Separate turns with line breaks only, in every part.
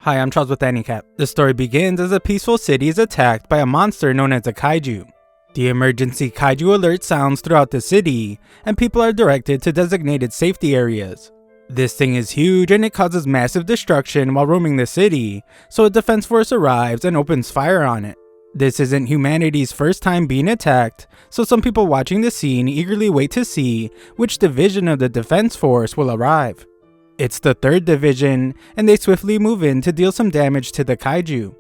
Hi, I'm Charles with AniCap. The story begins as a peaceful city is attacked by a monster known as a kaiju. The emergency kaiju alert sounds throughout the city, and people are directed to designated safety areas. This thing is huge and it causes massive destruction while roaming the city, so a defense force arrives and opens fire on it. This isn't humanity's first time being attacked, so some people watching the scene eagerly wait to see which division of the defense force will arrive. It's the 3rd division, and they swiftly move in to deal some damage to the kaiju.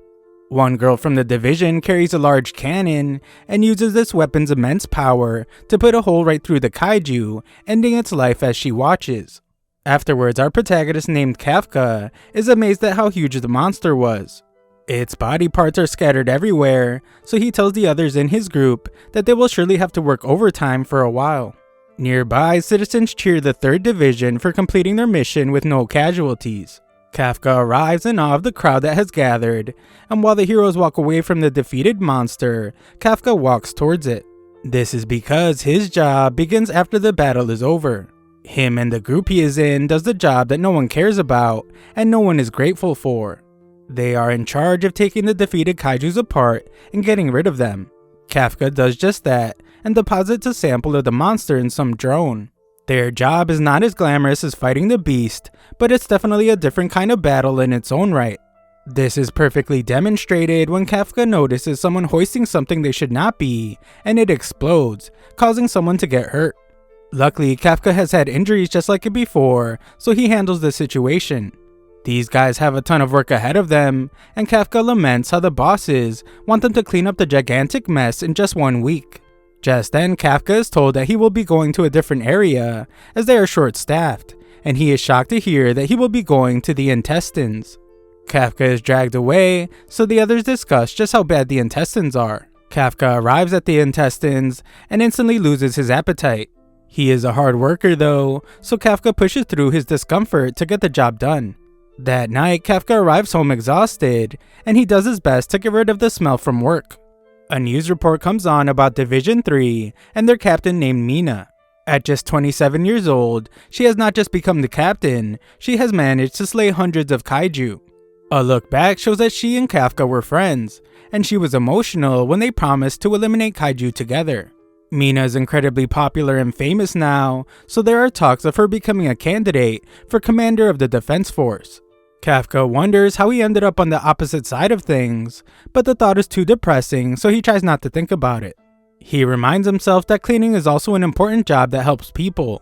One girl from the division carries a large cannon and uses this weapon's immense power to put a hole right through the kaiju, ending its life as she watches. Afterwards, our protagonist named Kafka is amazed at how huge the monster was. Its body parts are scattered everywhere, so he tells the others in his group that they will surely have to work overtime for a while. Nearby, citizens cheer the 3rd division for completing their mission with no casualties. Kafka arrives in awe of the crowd that has gathered, and while the heroes walk away from the defeated monster, Kafka walks towards it. This is because his job begins after the battle is over. Him and the group he is in does the job that no one cares about and no one is grateful for. They are in charge of taking the defeated kaijus apart and getting rid of them. Kafka does just that and deposits a sample of the monster in some drone. Their job is not as glamorous as fighting the beast, but it's definitely a different kind of battle in its own right. This is perfectly demonstrated when Kafka notices someone hoisting something they should not be, and it explodes, causing someone to get hurt. Luckily, Kafka has had injuries just like it before, so he handles the situation. These guys have a ton of work ahead of them, and Kafka laments how the bosses want them to clean up the gigantic mess in just 1 week. Just then, Kafka is told that he will be going to a different area, as they are short-staffed, and he is shocked to hear that he will be going to the intestines. Kafka is dragged away, so the others discuss just how bad the intestines are. Kafka arrives at the intestines and instantly loses his appetite. He is a hard worker though, so Kafka pushes through his discomfort to get the job done. That night, Kafka arrives home exhausted, and he does his best to get rid of the smell from work. A news report comes on about Division 3 and their captain named Mina. At just 27 years old, she has not just become the captain, she has managed to slay hundreds of kaiju. A look back shows that she and Kafka were friends, and she was emotional when they promised to eliminate kaiju together. Mina is incredibly popular and famous now, so there are talks of her becoming a candidate for commander of the defense force. Kafka wonders how he ended up on the opposite side of things, but the thought is too depressing, so he tries not to think about it. He reminds himself that cleaning is also an important job that helps people.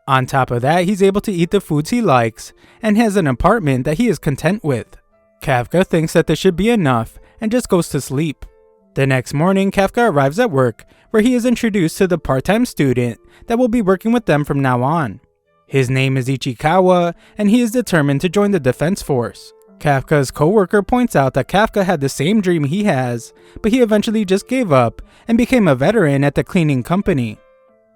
On top of that, he's able to eat the foods he likes, and has an apartment that he is content with. Kafka thinks that this should be enough, and just goes to sleep. The next morning, Kafka arrives at work, where he is introduced to the part-time student that will be working with them from now on. His name is Ichikawa, and he is determined to join the defense force. Kafka's co-worker points out that Kafka had the same dream he has, but he eventually just gave up and became a veteran at the cleaning company.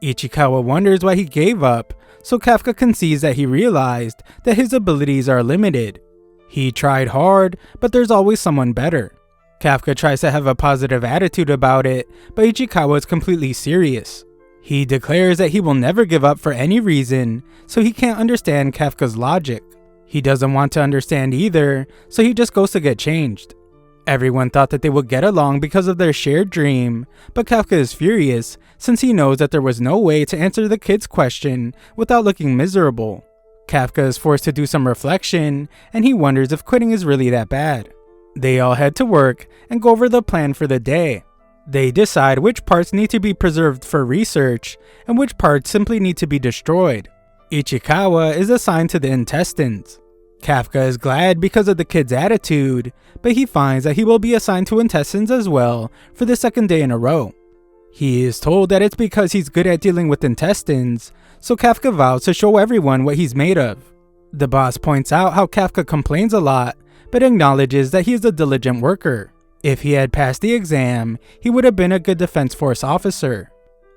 Ichikawa wonders why he gave up, so Kafka concedes that he realized that his abilities are limited. He tried hard, but there's always someone better. Kafka tries to have a positive attitude about it, but Ichikawa is completely serious. He declares that he will never give up for any reason, so he can't understand Kafka's logic. He doesn't want to understand either, so he just goes to get changed. Everyone thought that they would get along because of their shared dream, but Kafka is furious since he knows that there was no way to answer the kid's question without looking miserable. Kafka is forced to do some reflection, and he wonders if quitting is really that bad. They all head to work and go over the plan for the day. They decide which parts need to be preserved for research and which parts simply need to be destroyed. Ichikawa is assigned to the intestines. Kafka is glad because of the kid's attitude, but he finds that he will be assigned to intestines as well for the 2nd day in a row. He is told that it's because he's good at dealing with intestines, so Kafka vows to show everyone what he's made of. The boss points out how Kafka complains a lot, but acknowledges that he is a diligent worker. If he had passed the exam, he would have been a good defense force officer.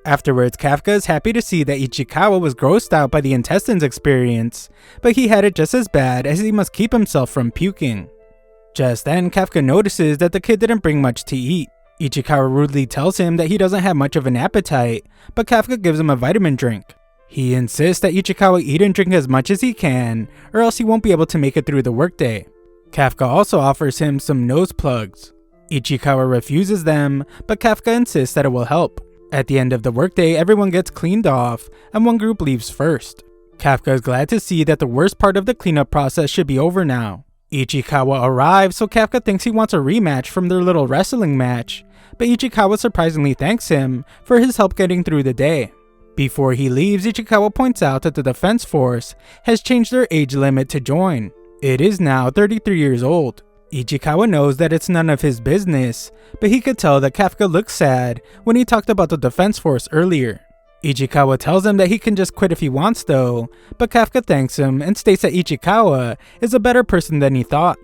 Afterwards, Kafka is happy to see that Ichikawa was grossed out by the intestines experience, but he had it just as bad as he must keep himself from puking. Just then, Kafka notices that the kid didn't bring much to eat. Ichikawa rudely tells him that he doesn't have much of an appetite, but Kafka gives him a vitamin drink. He insists that Ichikawa eat and drink as much as he can, or else he won't be able to make it through the workday. Kafka also offers him some nose plugs. Ichikawa refuses them, but Kafka insists that it will help. At the end of the workday, everyone gets cleaned off, and one group leaves first. Kafka is glad to see that the worst part of the cleanup process should be over now. Ichikawa arrives, so Kafka thinks he wants a rematch from their little wrestling match, but Ichikawa surprisingly thanks him for his help getting through the day. Before he leaves, Ichikawa points out that the Defense Force has changed their age limit to join. It is now 33 years old. Ichikawa knows that it's none of his business, but he could tell that Kafka looked sad when he talked about the Defense Force earlier. Ichikawa tells him that he can just quit if he wants though, but Kafka thanks him and states that Ichikawa is a better person than he thought.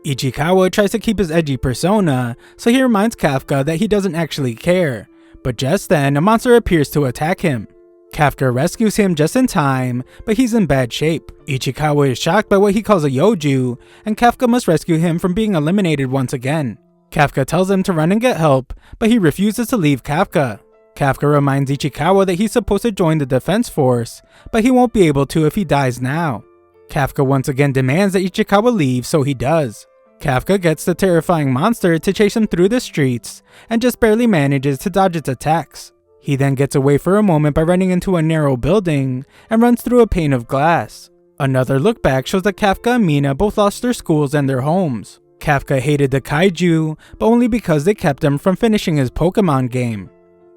Ichikawa tries to keep his edgy persona, so he reminds Kafka that he doesn't actually care, but just then a monster appears to attack him. Kafka rescues him just in time, but he's in bad shape. Ichikawa is shocked by what he calls a yoju, and Kafka must rescue him from being eliminated once again. Kafka tells him to run and get help, but he refuses to leave Kafka. Kafka reminds Ichikawa that he's supposed to join the Defense Force, but he won't be able to if he dies now. Kafka once again demands that Ichikawa leave, so he does. Kafka gets the terrifying monster to chase him through the streets, and just barely manages to dodge its attacks. He then gets away for a moment by running into a narrow building and runs through a pane of glass. Another look back shows that Kafka and Mina both lost their schools and their homes. Kafka hated the kaiju, but only because they kept him from finishing his Pokemon game.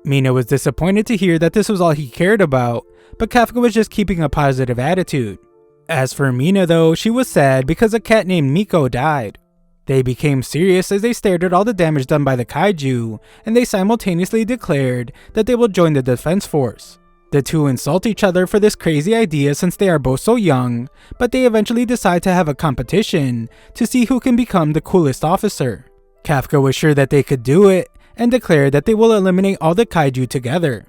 Mina was disappointed to hear that this was all he cared about, but Kafka was just keeping a positive attitude. As for Mina though, she was sad because a cat named Miko died. They became serious as they stared at all the damage done by the kaiju, and they simultaneously declared that they will join the Defense Force. The two insult each other for this crazy idea since they are both so young, but they eventually decide to have a competition to see who can become the coolest officer. Kafka was sure that they could do it, and declared that they will eliminate all the kaiju together.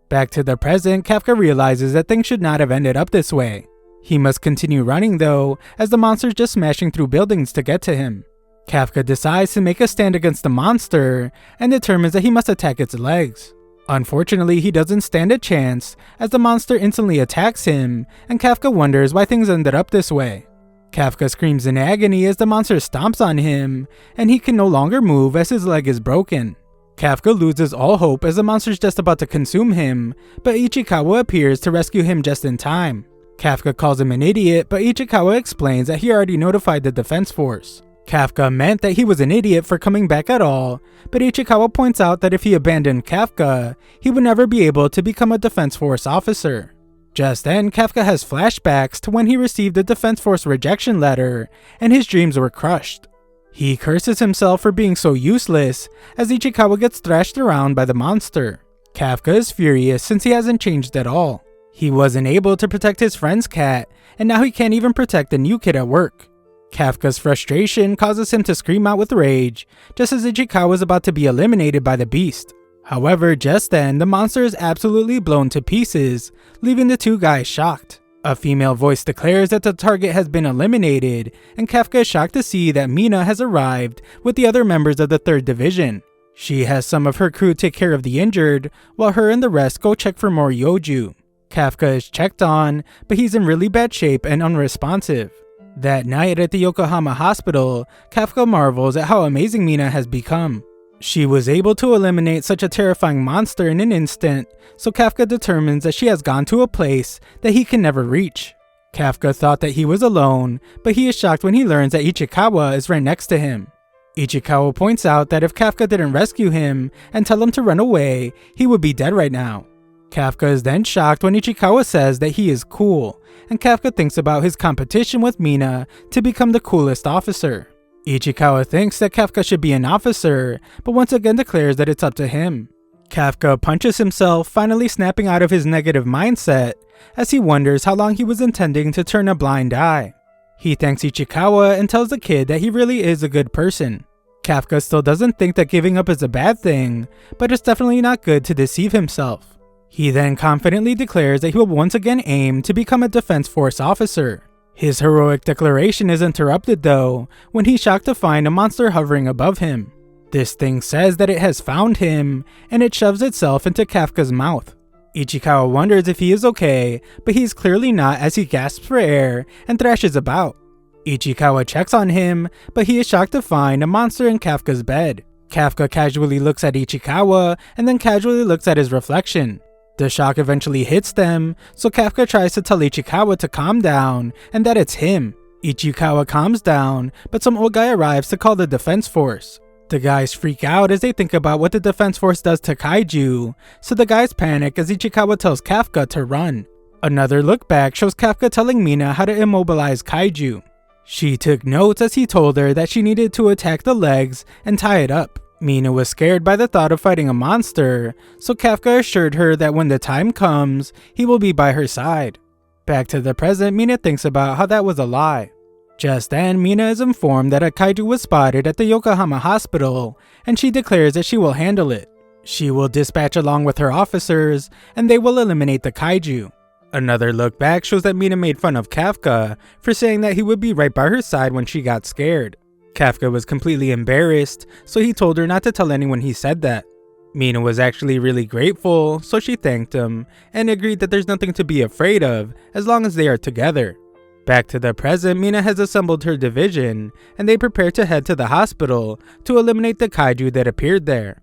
Back to the present, Kafka realizes that things should not have ended up this way. He must continue running though, as the monster's just smashing through buildings to get to him. Kafka decides to make a stand against the monster, and determines that he must attack its legs. Unfortunately, he doesn't stand a chance, as the monster instantly attacks him, and Kafka wonders why things ended up this way. Kafka screams in agony as the monster stomps on him, and he can no longer move as his leg is broken. Kafka loses all hope as the monster's just about to consume him, but Ichikawa appears to rescue him just in time. Kafka calls him an idiot, but Ichikawa explains that he already notified the Defense Force. Kafka meant that he was an idiot for coming back at all, but Ichikawa points out that if he abandoned Kafka, he would never be able to become a Defense Force officer. Just then, Kafka has flashbacks to when he received the Defense Force rejection letter, and his dreams were crushed. He curses himself for being so useless, as Ichikawa gets thrashed around by the monster. Kafka is furious since he hasn't changed at all. He wasn't able to protect his friend's cat, and now he can't even protect the new kid at work. Kafka's frustration causes him to scream out with rage, just as Ichikawa is about to be eliminated by the beast. However, just then, the monster is absolutely blown to pieces, leaving the two guys shocked. A female voice declares that the target has been eliminated, and Kafka is shocked to see that Mina has arrived with the other members of the 3rd Division. She has some of her crew take care of the injured, while her and the rest go check for more yoju. Kafka is checked on, but he's in really bad shape and unresponsive. That night at the Yokohama hospital, Kafka marvels at how amazing Mina has become. She was able to eliminate such a terrifying monster in an instant, so Kafka determines that she has gone to a place that he can never reach. Kafka thought that he was alone, but he is shocked when he learns that Ichikawa is right next to him. Ichikawa points out that if Kafka didn't rescue him and tell him to run away, he would be dead right now. Kafka is then shocked when Ichikawa says that he is cool, and Kafka thinks about his competition with Mina to become the coolest officer. Ichikawa thinks that Kafka should be an officer, but once again declares that it's up to him. Kafka punches himself, finally snapping out of his negative mindset, as he wonders how long he was intending to turn a blind eye. He thanks Ichikawa and tells the kid that he really is a good person. Kafka still doesn't think that giving up is a bad thing, but it's definitely not good to deceive himself. He then confidently declares that he will once again aim to become a Defense Force officer. His heroic declaration is interrupted though, when he's shocked to find a monster hovering above him. This thing says that it has found him, and it shoves itself into Kafka's mouth. Ichikawa wonders if he is okay, but he's clearly not as he gasps for air and thrashes about. Ichikawa checks on him, but he is shocked to find a monster in Kafka's bed. Kafka casually looks at Ichikawa and then casually looks at his reflection. The shock eventually hits them, so Kafka tries to tell Ichikawa to calm down and that it's him. Ichikawa calms down, but some old guy arrives to call the defense force. The guys freak out as they think about what the defense force does to kaiju, so the guys panic as Ichikawa tells Kafka to run. Another look back shows Kafka telling Mina how to immobilize kaiju. She took notes as he told her that she needed to attack the legs and tie it up. Mina was scared by the thought of fighting a monster, so Kafka assured her that when the time comes, he will be by her side. Back to the present, Mina thinks about how that was a lie. Just then, Mina is informed that a kaiju was spotted at the Yokohama hospital, and she declares that she will handle it. She will dispatch along with her officers, and they will eliminate the kaiju. Another look back shows that Mina made fun of Kafka for saying that he would be right by her side when she got scared. Kafka was completely embarrassed, so he told her not to tell anyone he said that. Mina was actually really grateful, so she thanked him and agreed that there's nothing to be afraid of as long as they are together. Back to the present, Mina has assembled her division, and they prepare to head to the hospital to eliminate the kaiju that appeared there.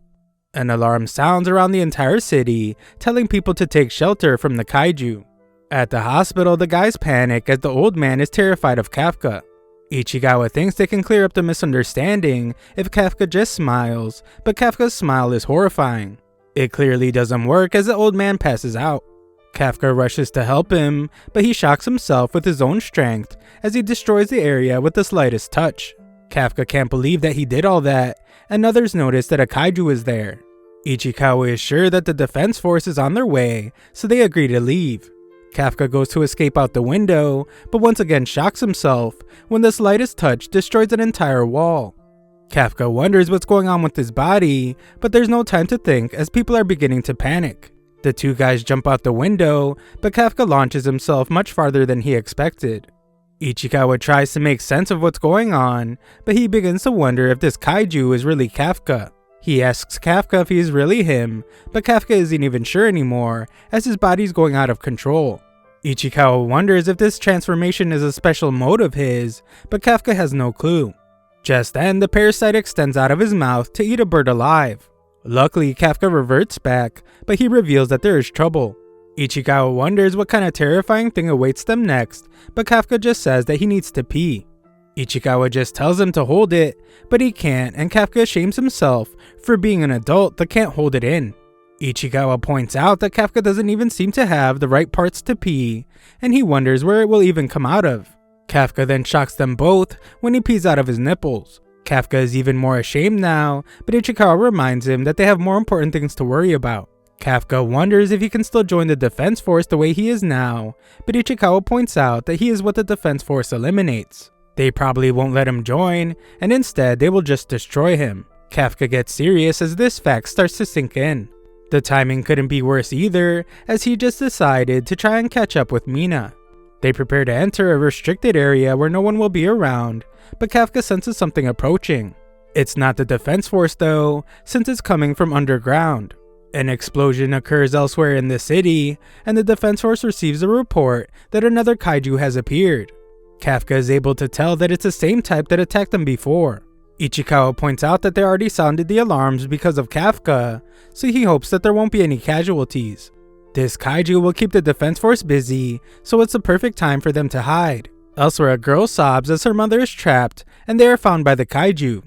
An alarm sounds around the entire city, telling people to take shelter from the kaiju. At the hospital, the guys panic as the old man is terrified of Kafka. Ichikawa thinks they can clear up the misunderstanding if Kafka just smiles, but Kafka's smile is horrifying. It clearly doesn't work as the old man passes out. Kafka rushes to help him, but he shocks himself with his own strength as he destroys the area with the slightest touch. Kafka can't believe that he did all that, and others notice that a kaiju is there. Ichikawa is sure that the defense force is on their way, so they agree to leave. Kafka goes to escape out the window, but once again shocks himself when the slightest touch destroys an entire wall. Kafka wonders what's going on with his body, but there's no time to think as people are beginning to panic. The two guys jump out the window, but Kafka launches himself much farther than he expected. Ichikawa tries to make sense of what's going on, but he begins to wonder if this kaiju is really Kafka. He asks Kafka if he is really him, but Kafka isn't even sure anymore as his body's going out of control. Ichikawa wonders if this transformation is a special mode of his, but Kafka has no clue. Just then, the parasite extends out of his mouth to eat a bird alive. Luckily, Kafka reverts back, but he reveals that there is trouble. Ichikawa wonders what kind of terrifying thing awaits them next, but Kafka just says that he needs to pee. Ichikawa just tells him to hold it, but he can't, and Kafka shames himself for being an adult that can't hold it in. Ichikawa points out that Kafka doesn't even seem to have the right parts to pee, and he wonders where it will even come out of. Kafka then shocks them both when he pees out of his nipples. Kafka is even more ashamed now, but Ichikawa reminds him that they have more important things to worry about. Kafka wonders if he can still join the defense force the way he is now, but Ichikawa points out that he is what the defense force eliminates. They probably won't let him join, and instead they will just destroy him. Kafka gets serious as this fact starts to sink in. The timing couldn't be worse either, as he just decided to try and catch up with Mina. They prepare to enter a restricted area where no one will be around, but Kafka senses something approaching. It's not the defense force though, since it's coming from underground. An explosion occurs elsewhere in the city, and the defense force receives a report that another kaiju has appeared. Kafka is able to tell that it's the same type that attacked them before. Ichikawa points out that they already sounded the alarms because of Kafka, so he hopes that there won't be any casualties. This kaiju will keep the defense force busy, so it's the perfect time for them to hide. Elsewhere, a girl sobs as her mother is trapped, and they are found by the kaiju.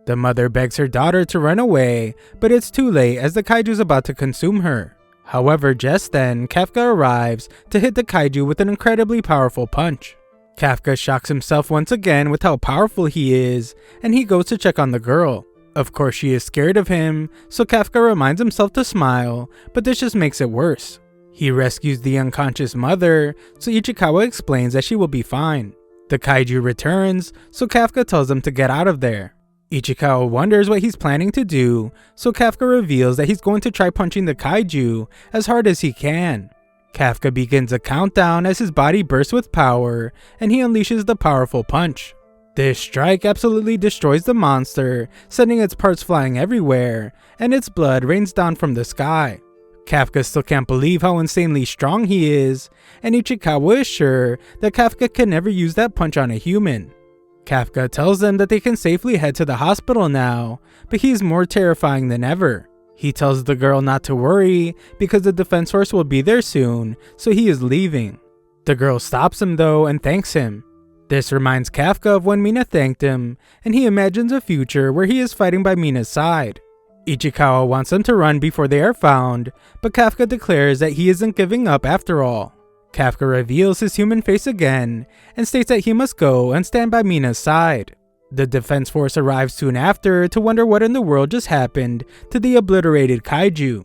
The mother begs her daughter to run away, but it's too late as the kaiju is about to consume her. However, just then, Kafka arrives to hit the kaiju with an incredibly powerful punch. Kafka shocks himself once again with how powerful he is, and he goes to check on the girl. Of course, she is scared of him, so Kafka reminds himself to smile, but this just makes it worse. He rescues the unconscious mother, so Ichikawa explains that she will be fine. The kaiju returns, so Kafka tells them to get out of there. Ichikawa wonders what he's planning to do, so Kafka reveals that he's going to try punching the kaiju as hard as he can. Kafka begins a countdown as his body bursts with power, and he unleashes the powerful punch. This strike absolutely destroys the monster, sending its parts flying everywhere, and its blood rains down from the sky. Kafka still can't believe how insanely strong he is, and Ichikawa is sure that Kafka can never use that punch on a human. Kafka tells them that they can safely head to the hospital now, but he's more terrifying than ever. He tells the girl not to worry because the defense force will be there soon, so he is leaving. The girl stops him though and thanks him. This reminds Kafka of when Mina thanked him, and he imagines a future where he is fighting by Mina's side. Ichikawa wants them to run before they are found, but Kafka declares that he isn't giving up after all. Kafka reveals his human face again and states that he must go and stand by Mina's side. The defense force arrives soon after to wonder what in the world just happened to the obliterated kaiju.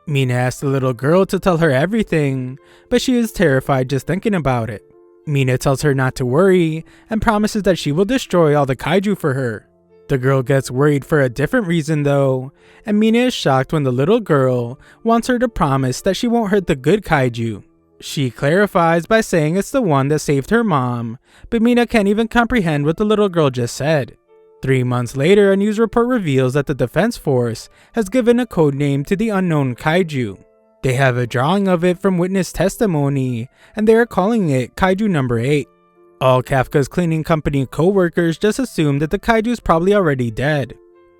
Mina asks the little girl to tell her everything, but she is terrified just thinking about it. Mina tells her not to worry and promises that she will destroy all the kaiju for her. The girl gets worried for a different reason though, and Mina is shocked when the little girl wants her to promise that she won't hurt the good kaiju. She clarifies by saying it's the one that saved her mom, but Mina can't even comprehend what the little girl just said. 3 months later, a news report reveals that the defense force has given a code name to the unknown kaiju. They have a drawing of it from witness testimony, and they are calling it Kaiju number 8. All Kafka's cleaning company co-workers just assume that the kaiju is probably already dead.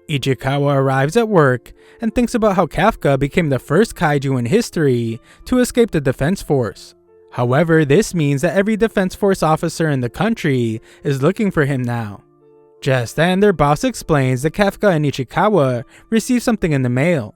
Ichikawa arrives at work and thinks about how Kafka became the first kaiju in history to escape the defense force. However, this means that every defense force officer in the country is looking for him now. Just then, their boss explains that Kafka and Ichikawa received something in the mail.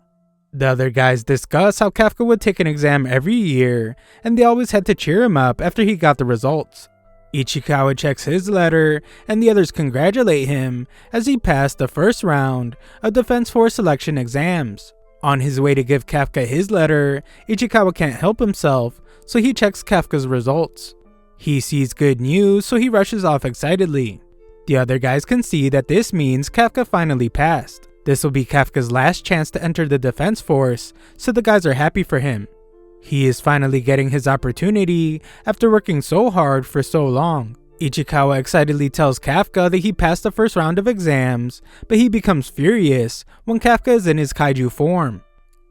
The other guys discuss how Kafka would take an exam every year, and they always had to cheer him up after he got the results. Ichikawa checks his letter, and the others congratulate him as he passed the first round of Defense Force selection exams. On his way to give Kafka his letter, Ichikawa can't help himself, so he checks Kafka's results. He sees good news, so he rushes off excitedly. The other guys can see that this means Kafka finally passed. This will be Kafka's last chance to enter the Defense Force, so the guys are happy for him. He is finally getting his opportunity after working so hard for so long. Ichikawa excitedly tells Kafka that he passed the first round of exams, but he becomes furious when Kafka is in his kaiju form.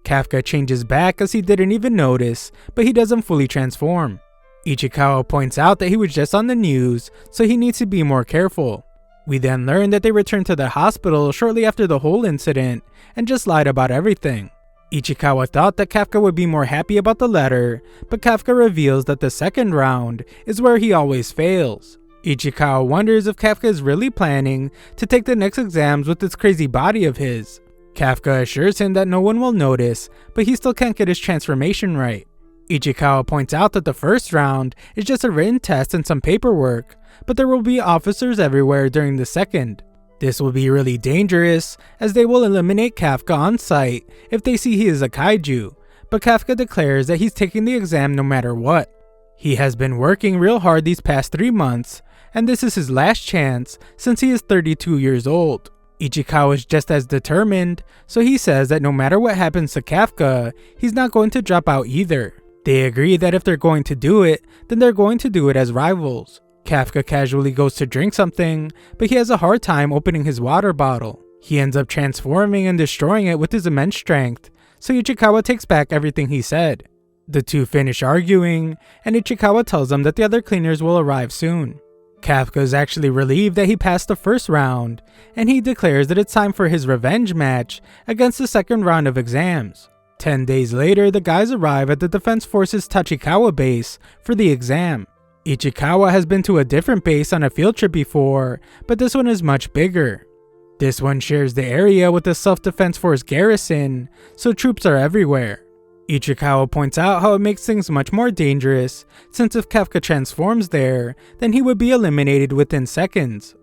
Kafka changes back as he didn't even notice, but he doesn't fully transform. Ichikawa points out that he was just on the news, so he needs to be more careful. We then learn that they returned to the hospital shortly after the whole incident and just lied about everything. Ichikawa thought that Kafka would be more happy about the letter, but Kafka reveals that the second round is where he always fails. Ichikawa wonders if Kafka is really planning to take the next exams with this crazy body of his. Kafka assures him that no one will notice, but he still can't get his transformation right. Ichikawa points out that the first round is just a written test and some paperwork, but there will be officers everywhere during the second. This will be really dangerous, as they will eliminate Kafka on sight if they see he is a kaiju, but Kafka declares that he's taking the exam no matter what. He has been working real hard these past 3 months, and this is his last chance since he is 32 years old. Ichikawa is just as determined, so he says that no matter what happens to Kafka, he's not going to drop out either. They agree that if they're going to do it, then they're going to do it as rivals. Kafka casually goes to drink something, but he has a hard time opening his water bottle. He ends up transforming and destroying it with his immense strength, so Ichikawa takes back everything he said. The two finish arguing, and Ichikawa tells them that the other cleaners will arrive soon. Kafka is actually relieved that he passed the first round, and he declares that it's time for his revenge match against the second round of exams. 10 days later, the guys arrive at the Defense Force's Tachikawa base for the exam. Ichikawa has been to a different base on a field trip before, but this one is much bigger. This one shares the area with the Self-Defense Force garrison, so troops are everywhere. Ichikawa points out how it makes things much more dangerous, since if Kafka transforms there, then he would be eliminated within seconds.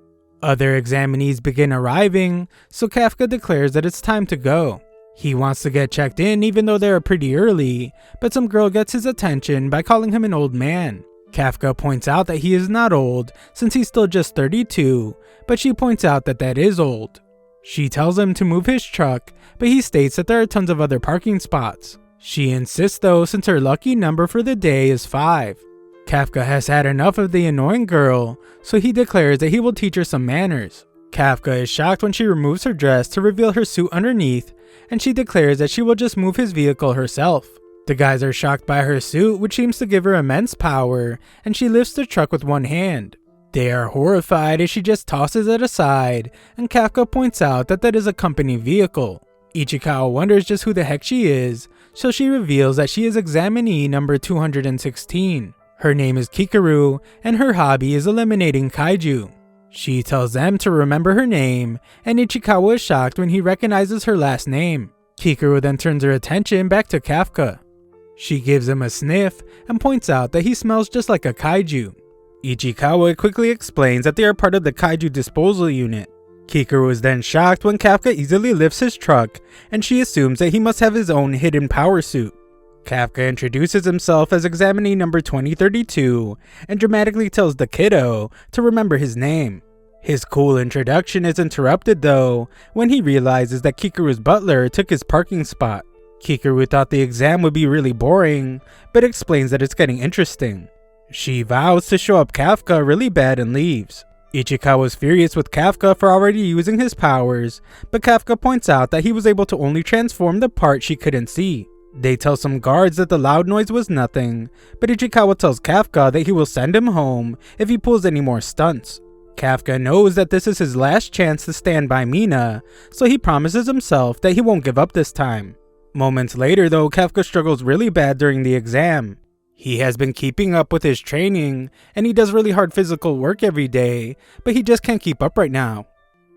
Other examinees begin arriving, so Kafka declares that it's time to go. He wants to get checked in even though they are pretty early, but some girl gets his attention by calling him an old man. Kafka points out that he is not old since he's still just 32, but she points out that that is old. She tells him to move his truck, but he states that there are tons of other parking spots. She insists though since her lucky number for the day is 5. Kafka has had enough of the annoying girl, so he declares that he will teach her some manners. Kafka is shocked when she removes her dress to reveal her suit underneath, and she declares that she will just move his vehicle herself. The guys are shocked by her suit, which seems to give her immense power, and she lifts the truck with one hand. They are horrified as she just tosses it aside, and Kafka points out that that is a company vehicle. Ichikawa wonders just who the heck she is, so she reveals that she is examinee number 216. Her name is Kikaru, and her hobby is eliminating kaiju. She tells them to remember her name, and Ichikawa is shocked when he recognizes her last name. Kikaru then turns her attention back to Kafka. She gives him a sniff and points out that he smells just like a kaiju. Ichikawa quickly explains that they are part of the kaiju disposal unit. Kikaru is then shocked when Kafka easily lifts his truck, and she assumes that he must have his own hidden power suit. Kafka introduces himself as examinee number 2032 and dramatically tells the kiddo to remember his name. His cool introduction is interrupted though when he realizes that Kikaru's butler took his parking spot. Kikaru thought the exam would be really boring, but explains that it's getting interesting. She vows to show up Kafka really bad and leaves. Ichikawa is furious with Kafka for already using his powers, but Kafka points out that he was able to only transform the part she couldn't see. They tell some guards that the loud noise was nothing, but Ichikawa tells Kafka that he will send him home if he pulls any more stunts. Kafka knows that this is his last chance to stand by Mina, so he promises himself that he won't give up this time. Moments later though, Kafka struggles really bad during the exam. He has been keeping up with his training, and he does really hard physical work every day, but he just can't keep up right now.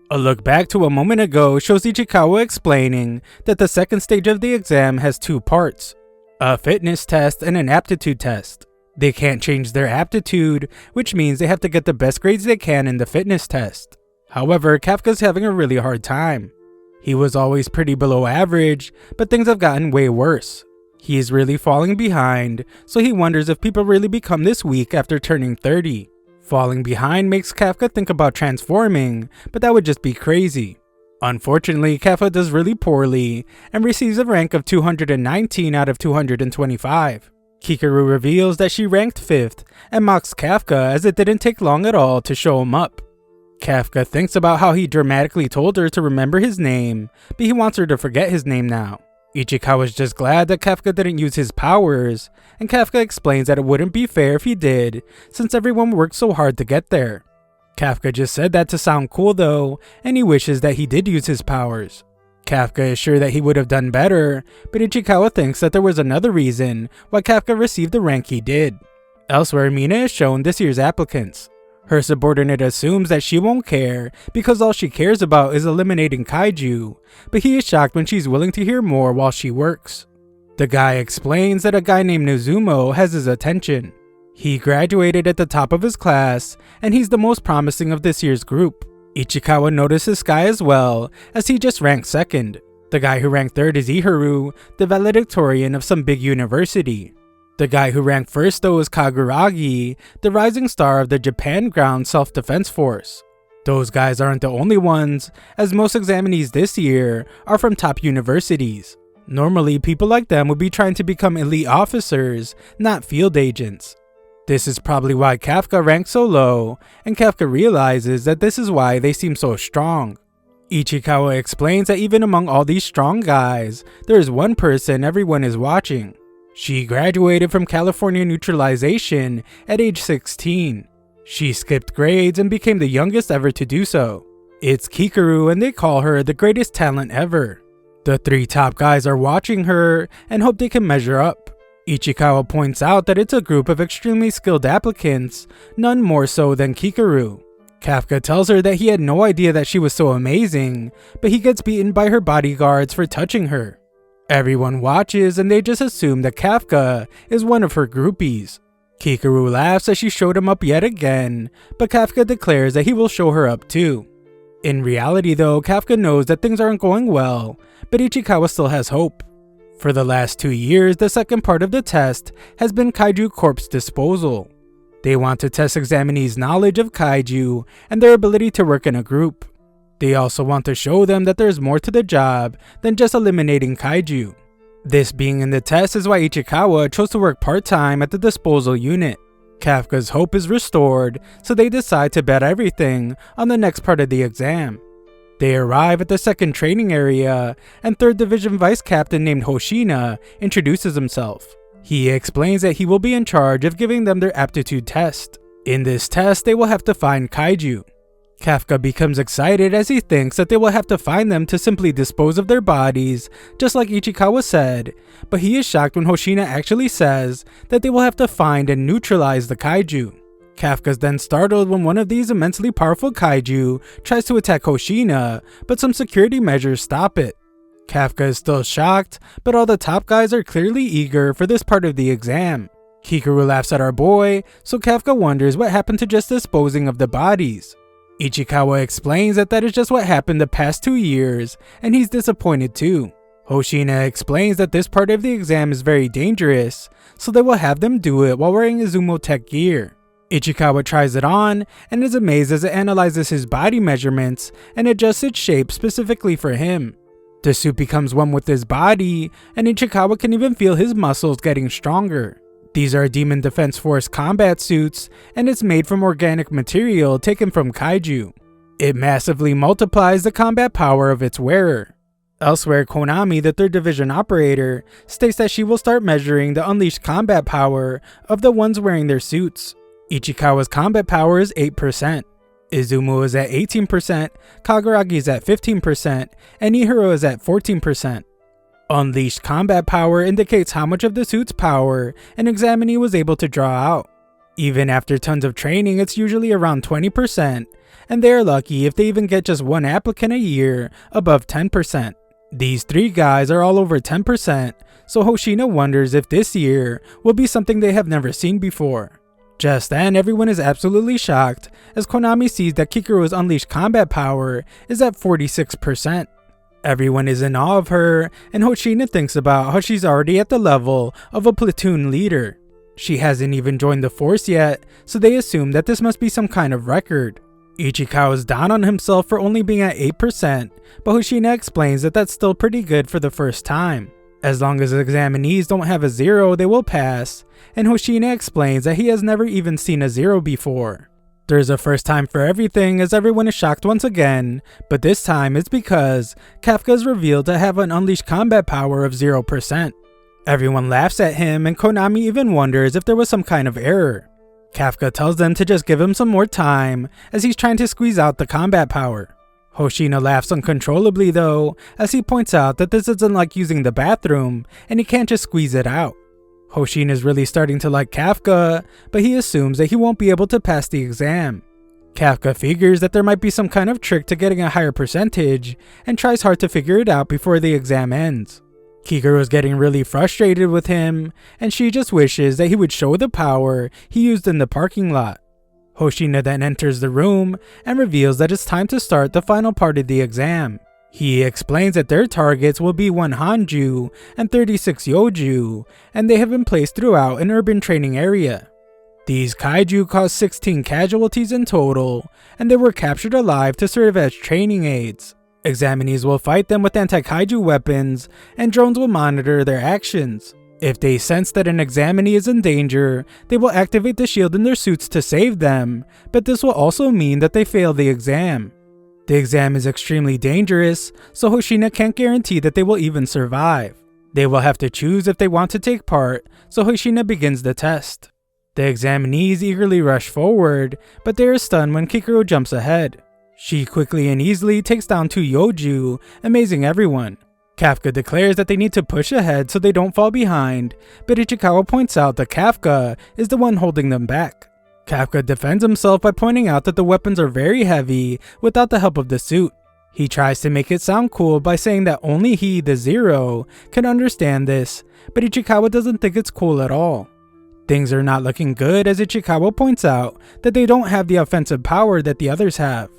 A look back to a moment ago shows Ichikawa explaining that the second stage of the exam has two parts, a fitness test and an aptitude test. They can't change their aptitude, which means they have to get the best grades they can in the fitness test. However, Kafka's having a really hard time. He was always pretty below average, but things have gotten way worse. He is really falling behind, so he wonders if people really become this weak after turning 30. Falling behind makes Kafka think about transforming, but that would just be crazy. Unfortunately, Kafka does really poorly and receives a rank of 219 out of 225. Kikaru reveals that she ranked 5th and mocks Kafka as it didn't take long at all to show him up. Kafka thinks about how he dramatically told her to remember his name, but he wants her to forget his name now. Ichikawa is just glad that Kafka didn't use his powers, and Kafka explains that it wouldn't be fair if he did, since everyone worked so hard to get there. Kafka just said that to sound cool though, and he wishes that he did use his powers. Kafka is sure that he would have done better, but Ichikawa thinks that there was another reason why Kafka received the rank he did. Elsewhere, Mina is shown this year's applicants. Her subordinate assumes that she won't care because all she cares about is eliminating kaiju, but he is shocked when she's willing to hear more while she works. The guy explains that a guy named Nozumo has his attention. He graduated at the top of his class, and he's the most promising of this year's group. Ichikawa notices this guy as well, as he just ranked 2nd. The guy who ranked 3rd is Iharu, the valedictorian of some big university. The guy who ranked 1st though is Kaguragi, the rising star of the Japan Ground Self-Defense Force. Those guys aren't the only ones, as most examinees this year are from top universities. Normally, people like them would be trying to become elite officers, not field agents. This is probably why Kafka ranked so low, and Kafka realizes that this is why they seem so strong. Ichikawa explains that even among all these strong guys, there is one person everyone is watching. She graduated from California Neutralization at age 16. She skipped grades and became the youngest ever to do so. It's Kikaru, and they call her the greatest talent ever. The 3 top guys are watching her and hope they can measure up. Ichikawa points out that it's a group of extremely skilled applicants, none more so than Kikaru. Kafka tells her that he had no idea that she was so amazing, but he gets beaten by her bodyguards for touching her. Everyone watches and they just assume that Kafka is one of her groupies. Kikaru laughs as she showed him up yet again, but Kafka declares that he will show her up too. In reality though, Kafka knows that things aren't going well, but Ichikawa still has hope. For the last 2 years, the second part of the test has been kaiju corpse disposal. They want to test examinees' knowledge of kaiju and their ability to work in a group. They also want to show them that there's more to the job than just eliminating kaiju. This being in the test is why Ichikawa chose to work part-time at the disposal unit. Kafka's hope is restored, so they decide to bet everything on the next part of the exam. They arrive at the second training area, and 3rd Division Vice Captain named Hoshina introduces himself. He explains that he will be in charge of giving them their aptitude test. In this test, they will have to find kaiju. Kafka becomes excited as he thinks that they will have to find them to simply dispose of their bodies, just like Ichikawa said, but he is shocked when Hoshina actually says that they will have to find and neutralize the kaiju. Kafka is then startled when one of these immensely powerful kaiju tries to attack Hoshina, but some security measures stop it. Kafka is still shocked, but all the top guys are clearly eager for this part of the exam. Kikaru laughs at our boy, so Kafka wonders what happened to just disposing of the bodies. Ichikawa explains that is just what happened the past 2 years, and he's disappointed too. Hoshina explains that this part of the exam is very dangerous, so they will have them do it while wearing Izumo Tech gear. Ichikawa tries it on, and is amazed as it analyzes his body measurements and adjusts its shape specifically for him. The suit becomes one with his body, and Ichikawa can even feel his muscles getting stronger. These are Demon Defense Force combat suits, and it's made from organic material taken from kaiju. It massively multiplies the combat power of its wearer. Elsewhere, Konami, the 3rd Division operator, states that she will start measuring the unleashed combat power of the ones wearing their suits. Ichikawa's combat power is 8%, Izumo is at 18%, Kagaragi is at 15%, and Ihiro is at 14%. Unleashed combat power indicates how much of the suit's power an examinee was able to draw out. Even after tons of training, it's usually around 20%, and they are lucky if they even get just one applicant a year above 10%. These 3 guys are all over 10%, so Hoshina wonders if this year will be something they have never seen before. Just then, everyone is absolutely shocked as Konami sees that Kikaru's unleashed combat power is at 46%. Everyone is in awe of her, and Hoshina thinks about how she's already at the level of a platoon leader. She hasn't even joined the force yet, so they assume that this must be some kind of record. Ichikawa is down on himself for only being at 8%, but Hoshina explains that that's still pretty good for the first time. As long as the examinees don't have a 0, they will pass, and Hoshina explains that he has never even seen a 0 before. There's a first time for everything as everyone is shocked once again, but this time it's because Kafka is revealed to have an unleashed combat power of 0%. Everyone laughs at him, and Konami even wonders if there was some kind of error. Kafka tells them to just give him some more time as he's trying to squeeze out the combat power. Hoshina laughs uncontrollably though, as he points out that this isn't like using the bathroom and he can't just squeeze it out. Hoshina is really starting to like Kafka, but he assumes that he won't be able to pass the exam. Kafka figures that there might be some kind of trick to getting a higher percentage and tries hard to figure it out before the exam ends. Kikaru is getting really frustrated with him, and she just wishes that he would show the power he used in the parking lot. Hoshina then enters the room and reveals that it's time to start the final part of the exam. He explains that their targets will be 1 Hanju and 36 Yoju, and they have been placed throughout an urban training area. These kaiju caused 16 casualties in total, and they were captured alive to serve as training aids. Examinees will fight them with anti-kaiju weapons, and drones will monitor their actions. If they sense that an examinee is in danger, they will activate the shield in their suits to save them, but this will also mean that they fail the exam. The exam is extremely dangerous, so Hoshina can't guarantee that they will even survive. They will have to choose if they want to take part, so Hoshina begins the test. The examinees eagerly rush forward, but they are stunned when Kikaru jumps ahead. She quickly and easily takes down 2 Yoju, amazing everyone. Kafka declares that they need to push ahead so they don't fall behind, but Ichikawa points out that Kafka is the one holding them back. Kafka defends himself by pointing out that the weapons are very heavy without the help of the suit. He tries to make it sound cool by saying that only he, the Zero, can understand this, but Ichikawa doesn't think it's cool at all. Things are not looking good as Ichikawa points out that they don't have the offensive power that the others have.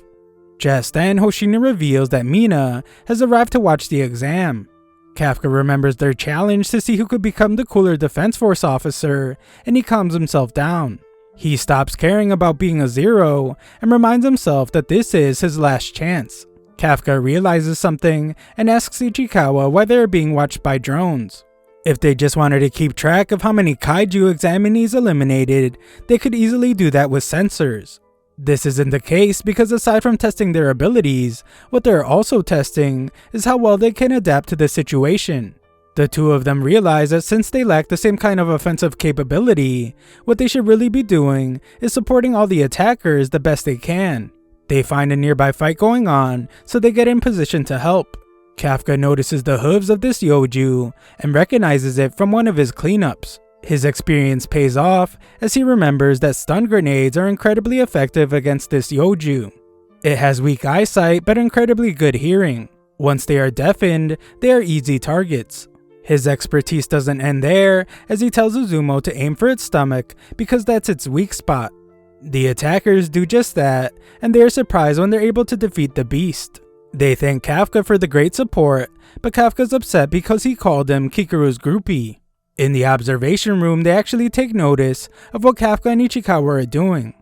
Just then, Hoshina reveals that Mina has arrived to watch the exam. Kafka remembers their challenge to see who could become the cooler Defense Force officer, and he calms himself down. He stops caring about being a Zero and reminds himself that this is his last chance. Kafka realizes something and asks Ichikawa why they are being watched by drones. If they just wanted to keep track of how many kaiju examinees eliminated, they could easily do that with sensors. This isn't the case because aside from testing their abilities, what they're also testing is how well they can adapt to the situation. The two of them realize that since they lack the same kind of offensive capability, what they should really be doing is supporting all the attackers the best they can. They find a nearby fight going on, so they get in position to help. Kafka notices the hooves of this Yoju and recognizes it from one of his cleanups. His experience pays off as he remembers that stun grenades are incredibly effective against this Yoju. It has weak eyesight but incredibly good hearing. Once they are deafened, they are easy targets. His expertise doesn't end there, as he tells Uzumo to aim for its stomach because that's its weak spot. The attackers do just that, and they are surprised when they're able to defeat the beast. They thank Kafka for the great support, but Kafka's upset because he called him Kikuru's groupie. In the observation room, they actually take notice of what Kafka and Ichikawa are doing.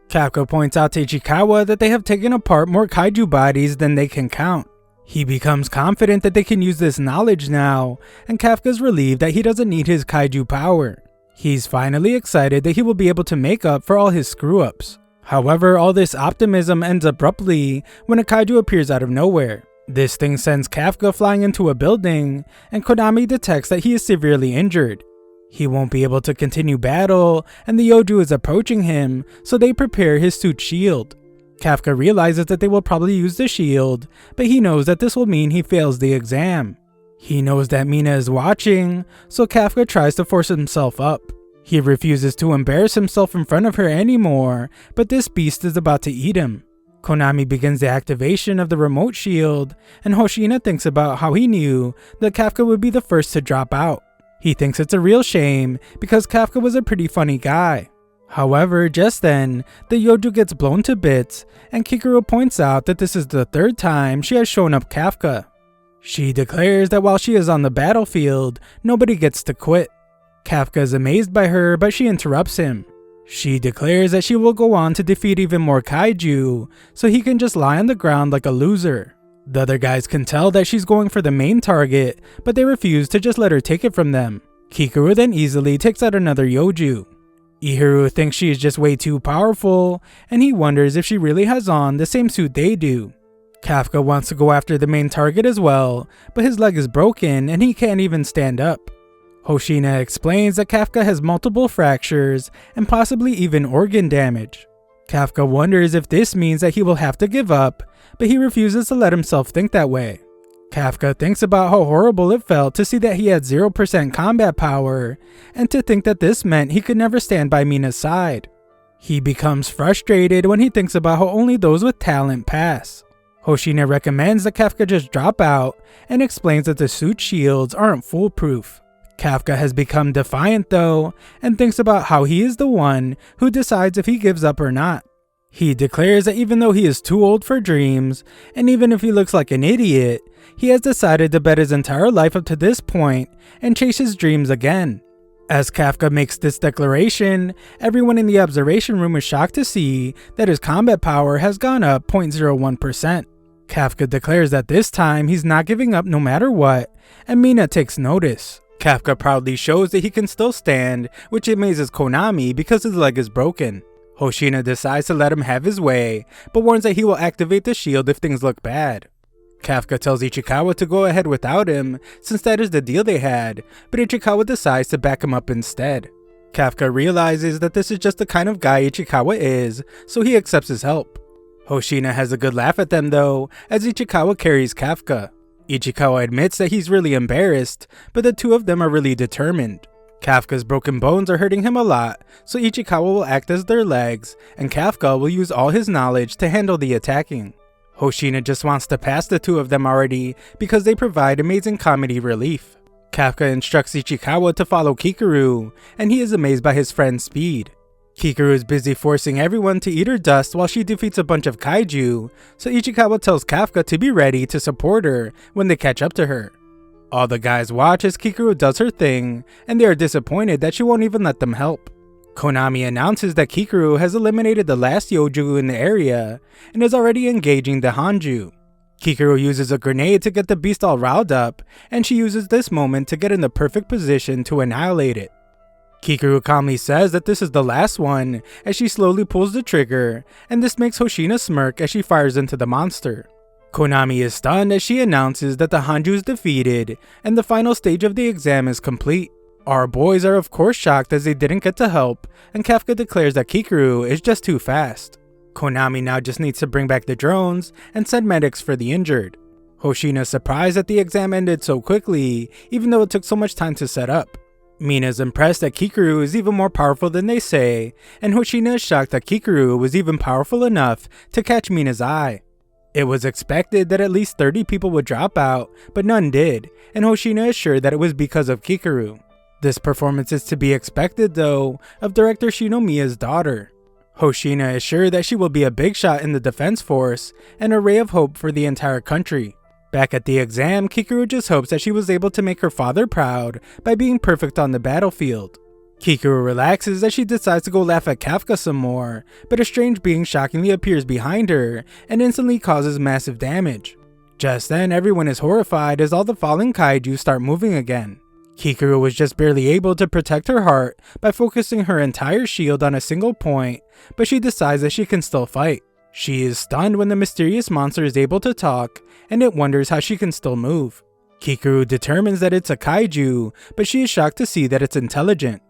Kafka points out to Ichikawa that they have taken apart more kaiju bodies than they can count. He becomes confident that they can use this knowledge now, and Kafka's relieved that he doesn't need his kaiju power. He's finally excited that he will be able to make up for all his screw-ups. However, all this optimism ends abruptly when a kaiju appears out of nowhere. This thing sends Kafka flying into a building, and Konami detects that he is severely injured. He won't be able to continue battle, and the Yoju is approaching him, so they prepare his suit shield. Kafka realizes that they will probably use the shield, but he knows that this will mean he fails the exam. He knows that Mina is watching, so Kafka tries to force himself up. He refuses to embarrass himself in front of her anymore, but this beast is about to eat him. Konami begins the activation of the remote shield, and Hoshina thinks about how he knew that Kafka would be the first to drop out. He thinks it's a real shame because Kafka was a pretty funny guy. However, just then, the Yoju gets blown to bits, and Kikuru points out that this is the third time she has shown up Kafka. She declares that while she is on the battlefield, nobody gets to quit. Kafka is amazed by her, but she interrupts him. She declares that she will go on to defeat even more kaiju, so he can just lie on the ground like a loser. The other guys can tell that she's going for the main target, but they refuse to just let her take it from them. Kikuru then easily takes out another Yoju. Ihiru thinks she is just way too powerful, and he wonders if she really has on the same suit they do. Kafka wants to go after the main target as well, but his leg is broken and he can't even stand up. Hoshina explains that Kafka has multiple fractures and possibly even organ damage. Kafka wonders if this means that he will have to give up, but he refuses to let himself think that way. Kafka thinks about how horrible it felt to see that he had 0% combat power, and to think that this meant he could never stand by Mina's side. He becomes frustrated when he thinks about how only those with talent pass. Hoshina recommends that Kafka just drop out, and explains that the suit shields aren't foolproof. Kafka has become defiant though, and thinks about how he is the one who decides if he gives up or not. He declares that even though he is too old for dreams, and even if he looks like an idiot, he has decided to bet his entire life up to this point and chase his dreams again. As Kafka makes this declaration, everyone in the observation room is shocked to see that his combat power has gone up 0.01%. Kafka declares that this time he's not giving up no matter what, and Mina takes notice. Kafka proudly shows that he can still stand, which amazes Konami because his leg is broken. Hoshina decides to let him have his way, but warns that he will activate the shield if things look bad. Kafka tells Ichikawa to go ahead without him, since that is the deal they had, but Ichikawa decides to back him up instead. Kafka realizes that this is just the kind of guy Ichikawa is, so he accepts his help. Hoshina has a good laugh at them though, as Ichikawa carries Kafka. Ichikawa admits that he's really embarrassed, but the two of them are really determined. Kafka's broken bones are hurting him a lot, so Ichikawa will act as their legs, and Kafka will use all his knowledge to handle the attacking. Hoshina just wants to pass the two of them already because they provide amazing comedy relief. Kafka instructs Ichikawa to follow Kikuru, and he is amazed by his friend's speed. Kikuru is busy forcing everyone to eat her dust while she defeats a bunch of kaiju, so Ichikawa tells Kafka to be ready to support her when they catch up to her. All the guys watch as Kikuru does her thing, and they are disappointed that she won't even let them help. Konami announces that Kikuru has eliminated the last Yoju in the area, and is already engaging the Hanju. Kikuru uses a grenade to get the beast all riled up, and she uses this moment to get in the perfect position to annihilate it. Kikuru calmly says that this is the last one as she slowly pulls the trigger, and this makes Hoshina smirk as she fires into the monster. Konami is stunned as she announces that the Hanju is defeated and the final stage of the exam is complete. Our boys are of course shocked as they didn't get to help, and Kafka declares that Kikuru is just too fast. Konami now just needs to bring back the drones and send medics for the injured. Hoshina is surprised that the exam ended so quickly, even though it took so much time to set up. Mina is impressed that Kikuru is even more powerful than they say, and Hoshina is shocked that Kikuru was even powerful enough to catch Mina's eye. It was expected that at least 30 people would drop out, but none did, and Hoshina is sure that it was because of Kikuru. This performance is to be expected though, of director Shinomiya's daughter. Hoshina is sure that she will be a big shot in the defense force, and a ray of hope for the entire country. Back at the exam, Kikuru just hopes that she was able to make her father proud by being perfect on the battlefield. Kikuru relaxes as she decides to go laugh at Kafka some more, but a strange being shockingly appears behind her and instantly causes massive damage. Just then, everyone is horrified as all the fallen kaiju start moving again. Kikuru was just barely able to protect her heart by focusing her entire shield on a single point, but she decides that she can still fight. She is stunned when the mysterious monster is able to talk, and it wonders how she can still move. Kikuru determines that it's a kaiju, but she is shocked to see that it's intelligent.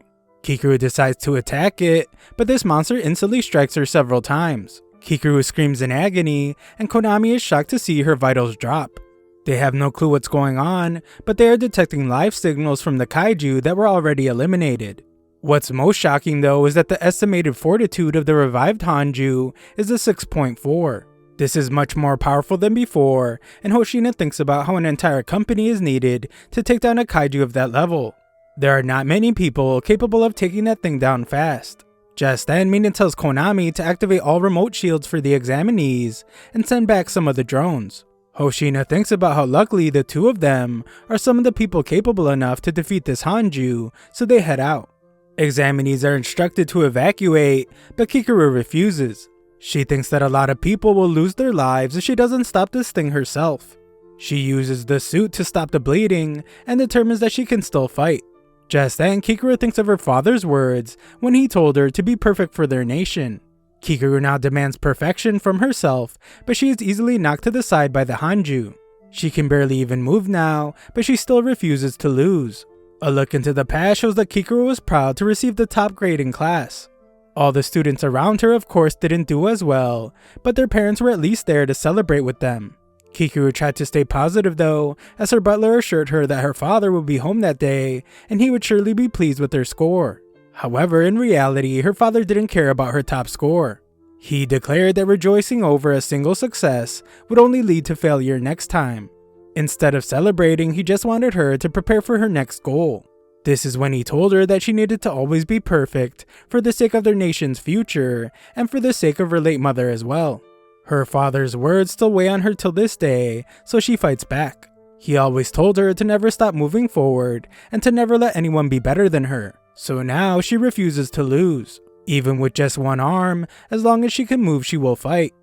Kikuru decides to attack it, but this monster instantly strikes her several times. Kikuru screams in agony, and Konami is shocked to see her vitals drop. They have no clue what's going on, but they are detecting life signals from the kaiju that were already eliminated. What's most shocking though is that the estimated fortitude of the revived Hanju is a 6.4. This is much more powerful than before, and Hoshina thinks about how an entire company is needed to take down a kaiju of that level. There are not many people capable of taking that thing down fast. Just then, Mina tells Konami to activate all remote shields for the examinees and send back some of the drones. Hoshina thinks about how luckily the two of them are some of the people capable enough to defeat this Hanju, so they head out. Examinees are instructed to evacuate, but Kikuru refuses. She thinks that a lot of people will lose their lives if she doesn't stop this thing herself. She uses the suit to stop the bleeding and determines that she can still fight. Just then, Kikuru thinks of her father's words when he told her to be perfect for their nation. Kikuru now demands perfection from herself, but she is easily knocked to the side by the Hanju. She can barely even move now, but she still refuses to lose. A look into the past shows that Kikuru was proud to receive the top grade in class. All the students around her of course didn't do as well, but their parents were at least there to celebrate with them. Kikuru tried to stay positive though, as her butler assured her that her father would be home that day and he would surely be pleased with her score. However, in reality, her father didn't care about her top score. He declared that rejoicing over a single success would only lead to failure next time. Instead of celebrating, he just wanted her to prepare for her next goal. This is when he told her that she needed to always be perfect for the sake of their nation's future and for the sake of her late mother as well. Her father's words still weigh on her till this day, so she fights back. He always told her to never stop moving forward and to never let anyone be better than her. So now she refuses to lose. Even with just one arm, as long as she can move, she will fight.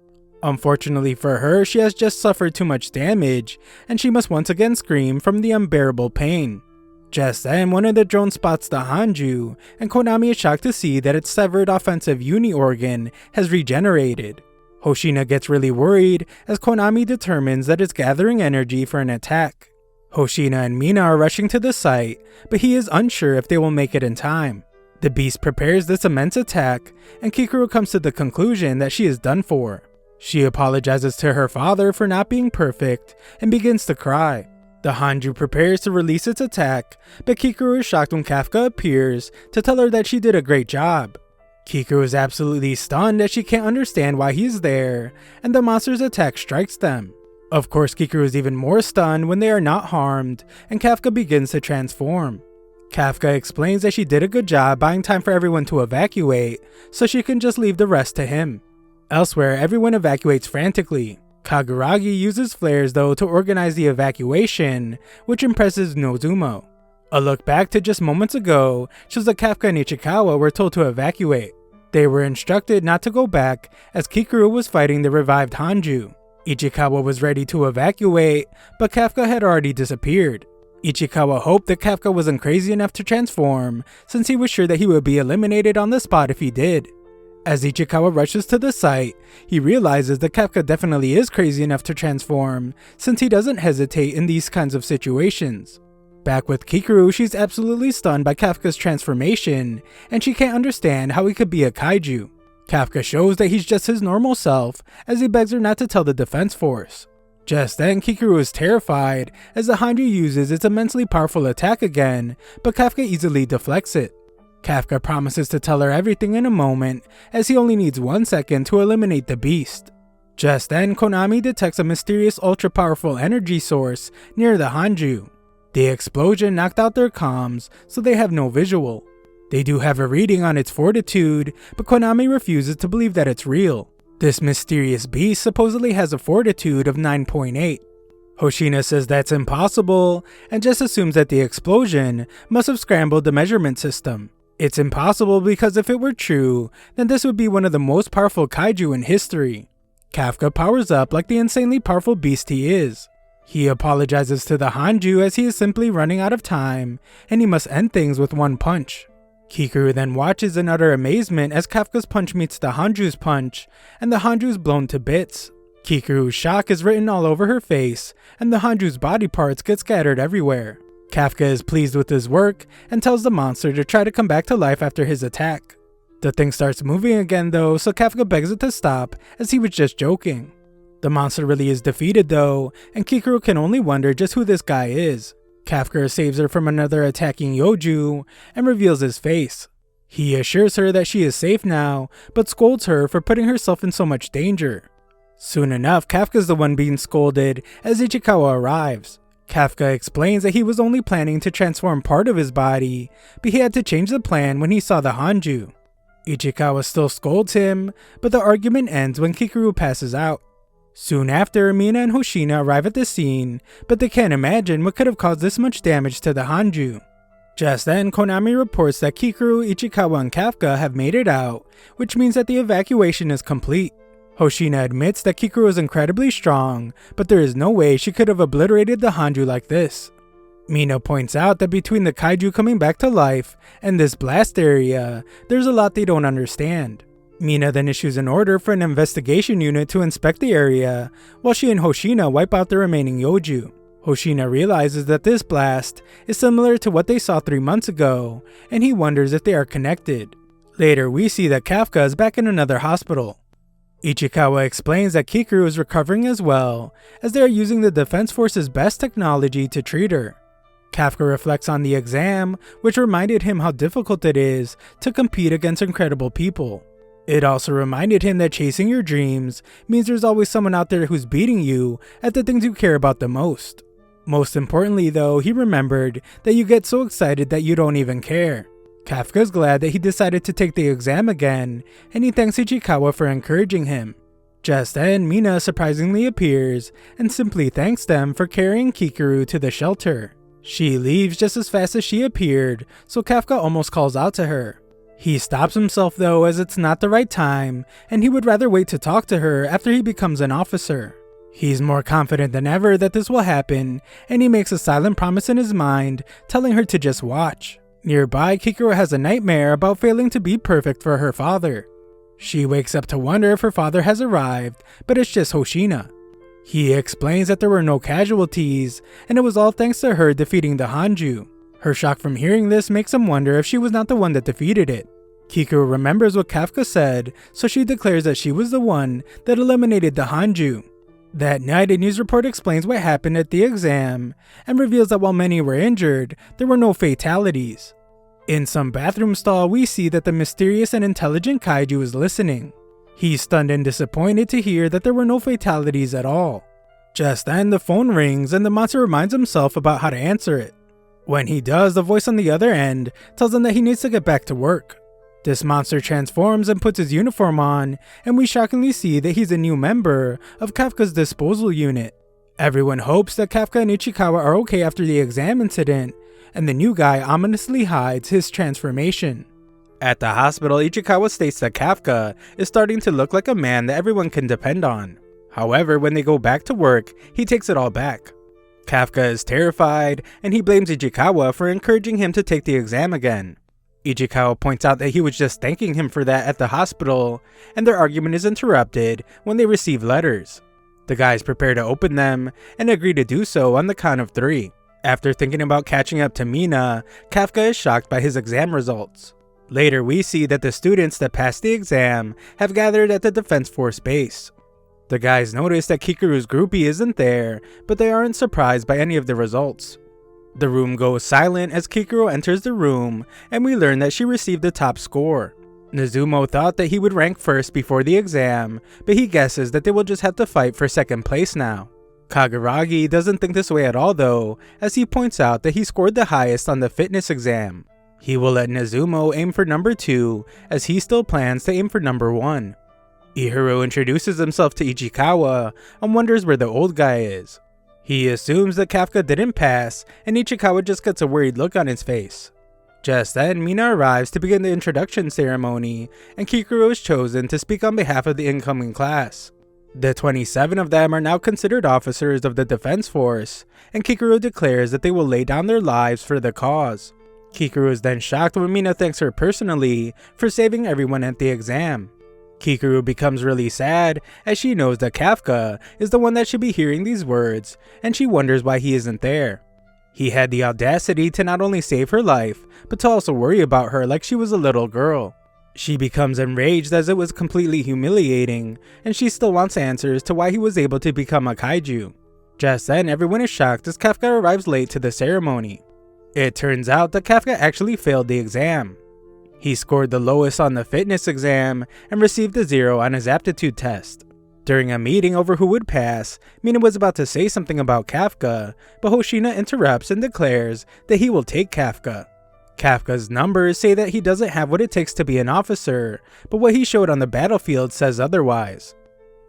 Unfortunately for her, she has just suffered too much damage, and she must once again scream from the unbearable pain. Just then, one of the drones spots the Hanju, and Konami is shocked to see that its severed offensive uni organ has regenerated. Hoshina gets really worried as Konami determines that it's gathering energy for an attack. Hoshina and Mina are rushing to the site, but he is unsure if they will make it in time. The beast prepares this immense attack, and Kikuru comes to the conclusion that she is done for. She apologizes to her father for not being perfect and begins to cry. The Hanju prepares to release its attack, but Kikuru is shocked when Kafka appears to tell her that she did a great job. Kikuru is absolutely stunned as she can't understand why he's there, and the monster's attack strikes them. Of course, Kikuru is even more stunned when they are not harmed, and Kafka begins to transform. Kafka explains that she did a good job buying time for everyone to evacuate, so she can just leave the rest to him. Elsewhere, everyone evacuates frantically. Kaguragi uses flares though to organize the evacuation, which impresses Nozumo. A look back to just moments ago shows that Kafka and Ichikawa were told to evacuate. They were instructed not to go back as Kikuru was fighting the revived Hanju. Ichikawa was ready to evacuate, but Kafka had already disappeared. Ichikawa hoped that Kafka wasn't crazy enough to transform, since he was sure that he would be eliminated on the spot if he did. As Ichikawa rushes to the site, he realizes that Kafka definitely is crazy enough to transform, since he doesn't hesitate in these kinds of situations. Back with Kikuru, she's absolutely stunned by Kafka's transformation, and she can't understand how he could be a kaiju. Kafka shows that he's just his normal self, as he begs her not to tell the defense force. Just then, Kikuru is terrified, as the Hanju uses its immensely powerful attack again, but Kafka easily deflects it. Kafka promises to tell her everything in a moment, as he only needs 1 second to eliminate the beast. Just then, Konami detects a mysterious ultra-powerful energy source near the Hanju. The explosion knocked out their comms, so they have no visual. They do have a reading on its fortitude, but Konami refuses to believe that it's real. This mysterious beast supposedly has a fortitude of 9.8. Hoshina says that's impossible, and just assumes that the explosion must have scrambled the measurement system. It's impossible because if it were true, then this would be one of the most powerful kaiju in history. Kafka powers up like the insanely powerful beast he is. He apologizes to the Hanju as he is simply running out of time, and he must end things with one punch. Kikuru then watches in utter amazement as Kafka's punch meets the Hanju's punch, and the Hanju is blown to bits. Kikuru's shock is written all over her face, and the Hanju's body parts get scattered everywhere. Kafka is pleased with his work, and tells the monster to try to come back to life after his attack. The thing starts moving again though, so Kafka begs it to stop, as he was just joking. The monster really is defeated though, and Kikuru can only wonder just who this guy is. Kafka saves her from another attacking Yoju, and reveals his face. He assures her that she is safe now, but scolds her for putting herself in so much danger. Soon enough, Kafka's the one being scolded as Ichikawa arrives. Kafka explains that he was only planning to transform part of his body, but he had to change the plan when he saw the Hanju. Ichikawa still scolds him, but the argument ends when Kikuru passes out. Soon after, Mina and Hoshina arrive at the scene, but they can't imagine what could have caused this much damage to the Hanju. Just then, Konami reports that Kikuru, Ichikawa, and Kafka have made it out, which means that the evacuation is complete. Hoshina admits that Kikuru is incredibly strong, but there is no way she could have obliterated the Hanju like this. Mina points out that between the kaiju coming back to life and this blast area, there's a lot they don't understand. Mina then issues an order for an investigation unit to inspect the area, while she and Hoshina wipe out the remaining Yoju. Hoshina realizes that this blast is similar to what they saw 3 months ago, and he wonders if they are connected. Later, we see that Kafka is back in another hospital. Ichikawa explains that Kikuru is recovering as well, as they are using the Defense Force's best technology to treat her. Kafka reflects on the exam, which reminded him how difficult it is to compete against incredible people. It also reminded him that chasing your dreams means there's always someone out there who's beating you at the things you care about the most. Most importantly though, he remembered that you get so excited that you don't even care. Kafka's glad that he decided to take the exam again, and he thanks Ichikawa for encouraging him. Just then, Mina surprisingly appears and simply thanks them for carrying Kikuru to the shelter. She leaves just as fast as she appeared, so Kafka almost calls out to her. He stops himself though, as it's not the right time, and he would rather wait to talk to her after he becomes an officer. He's more confident than ever that this will happen, and he makes a silent promise in his mind, telling her to just watch. Nearby, Kikuru has a nightmare about failing to be perfect for her father. She wakes up to wonder if her father has arrived, but it's just Hoshina. He explains that there were no casualties, and it was all thanks to her defeating the Hanju. Her shock from hearing this makes him wonder if she was not the one that defeated it. Kikuru remembers what Kafka said, so she declares that she was the one that eliminated the Hanju. That night, a news report explains what happened at the exam, and reveals that while many were injured, there were no fatalities. In some bathroom stall, we see that the mysterious and intelligent kaiju is listening. He's stunned and disappointed to hear that there were no fatalities at all. Just then, the phone rings and the monster reminds himself about how to answer it. When he does, the voice on the other end tells him that he needs to get back to work. This monster transforms and puts his uniform on, and we shockingly see that he's a new member of Kafka's disposal unit. Everyone hopes that Kafka and Ichikawa are okay after the exam incident, and the new guy ominously hides his transformation. At the hospital, Ichikawa states that Kafka is starting to look like a man that everyone can depend on. However, when they go back to work, he takes it all back. Kafka is terrified, and he blames Ichikawa for encouraging him to take the exam again. Ichikawa points out that he was just thanking him for that at the hospital, and their argument is interrupted when they receive letters. The guys prepare to open them and agree to do so on the count of 3. After thinking about catching up to Mina, Kafka is shocked by his exam results. Later, we see that the students that passed the exam have gathered at the Defense Force base. The guys notice that Kikuru's groupie isn't there, but they aren't surprised by any of the results. The room goes silent as Kikuru enters the room, and we learn that she received the top score. Nezumo thought that he would rank first before the exam, but he guesses that they will just have to fight for second place now. Kaguragi doesn't think this way at all though, as he points out that he scored the highest on the fitness exam. He will let Nezumo aim for number 2, as he still plans to aim for number 1. Ihiro introduces himself to Ichikawa and wonders where the old guy is. He assumes that Kafka didn't pass, and Ichikawa just gets a worried look on his face. Just then, Mina arrives to begin the introduction ceremony, and Kikuru is chosen to speak on behalf of the incoming class. The 27 of them are now considered officers of the Defense Force, and Kikuru declares that they will lay down their lives for the cause. Kikuru is then shocked when Mina thanks her personally for saving everyone at the exam. Kikuru becomes really sad as she knows that Kafka is the one that should be hearing these words, and she wonders why he isn't there. He had the audacity to not only save her life, but to also worry about her like she was a little girl. She becomes enraged as it was completely humiliating, and she still wants answers to why he was able to become a kaiju. Just then, everyone is shocked as Kafka arrives late to the ceremony. It turns out that Kafka actually failed the exam. He scored the lowest on the fitness exam and received a 0 on his aptitude test. During a meeting over who would pass, Mina was about to say something about Kafka, but Hoshina interrupts and declares that he will take Kafka. Kafka's numbers say that he doesn't have what it takes to be an officer, but what he showed on the battlefield says otherwise.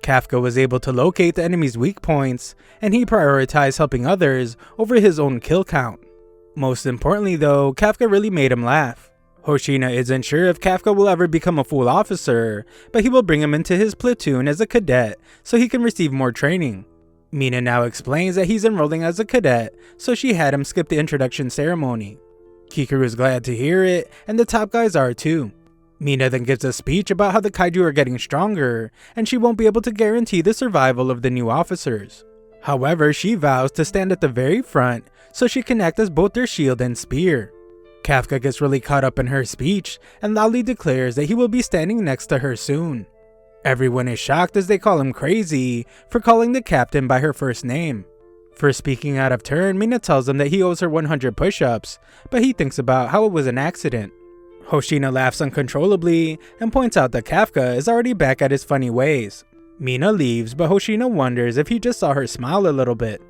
Kafka was able to locate the enemy's weak points, and he prioritized helping others over his own kill count. Most importantly though, Kafka really made him laugh. Hoshina isn't sure if Kafka will ever become a full officer, but he will bring him into his platoon as a cadet so he can receive more training. Mina now explains that he's enrolling as a cadet, so she had him skip the introduction ceremony. Kikuru is glad to hear it, and the top guys are too. Mina then gives a speech about how the kaiju are getting stronger, and she won't be able to guarantee the survival of the new officers. However, she vows to stand at the very front so she can act as both their shield and spear. Kafka gets really caught up in her speech and loudly declares that he will be standing next to her soon. Everyone is shocked as they call him crazy for calling the captain by her first name. For speaking out of turn, Mina tells him that he owes her 100 push-ups, but he thinks about how it was an accident. Hoshina laughs uncontrollably and points out that Kafka is already back at his funny ways. Mina leaves, but Hoshina wonders if he just saw her smile a little bit.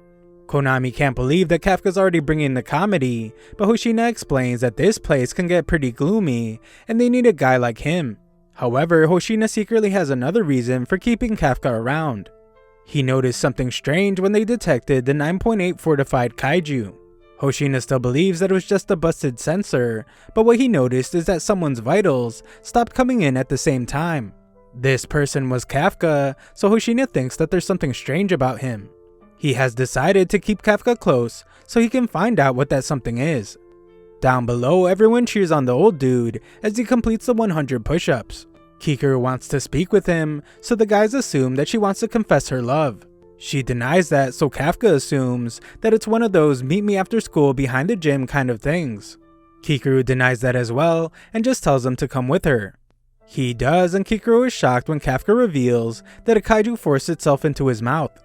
Konami can't believe that Kafka's already bringing the comedy, but Hoshina explains that this place can get pretty gloomy and they need a guy like him. However, Hoshina secretly has another reason for keeping Kafka around. He noticed something strange when they detected the 9.8 fortified kaiju. Hoshina still believes that it was just a busted sensor, but what he noticed is that someone's vitals stopped coming in at the same time. This person was Kafka, so Hoshina thinks that there's something strange about him. He has decided to keep Kafka close so he can find out what that something is. Down below, everyone cheers on the old dude as he completes the 100 push-ups. Kikuru wants to speak with him, so the guys assume that she wants to confess her love. She denies that, so Kafka assumes that it's one of those meet me after school behind the gym kind of things. Kikuru denies that as well and just tells him to come with her. He does, and Kikuru is shocked when Kafka reveals that a kaiju forced itself into his mouth.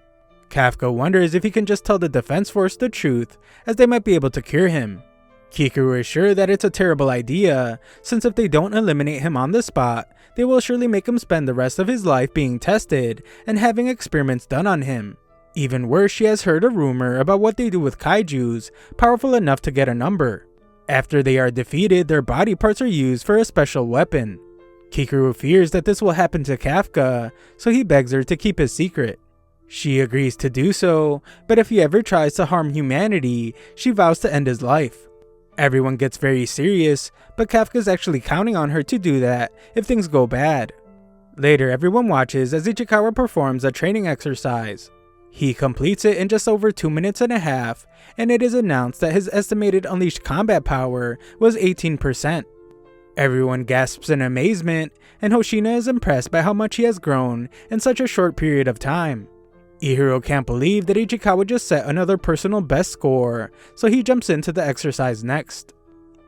Kafka wonders if he can just tell the Defense Force the truth, as they might be able to cure him. Kikuru is sure that it's a terrible idea, since if they don't eliminate him on the spot, they will surely make him spend the rest of his life being tested and having experiments done on him. Even worse, she has heard a rumor about what they do with kaijus powerful enough to get a number. After they are defeated, their body parts are used for a special weapon. Kikuru fears that this will happen to Kafka, so he begs her to keep his secret. She agrees to do so, but if he ever tries to harm humanity, she vows to end his life. Everyone gets very serious, but Kafka's actually counting on her to do that if things go bad. Later, everyone watches as Ichikawa performs a training exercise. He completes it in just over 2.5 minutes, and it is announced that his estimated unleashed combat power was 18%. Everyone gasps in amazement, and Hoshina is impressed by how much he has grown in such a short period of time. Ihiro can't believe that Ichikawa just set another personal best score, so he jumps into the exercise next.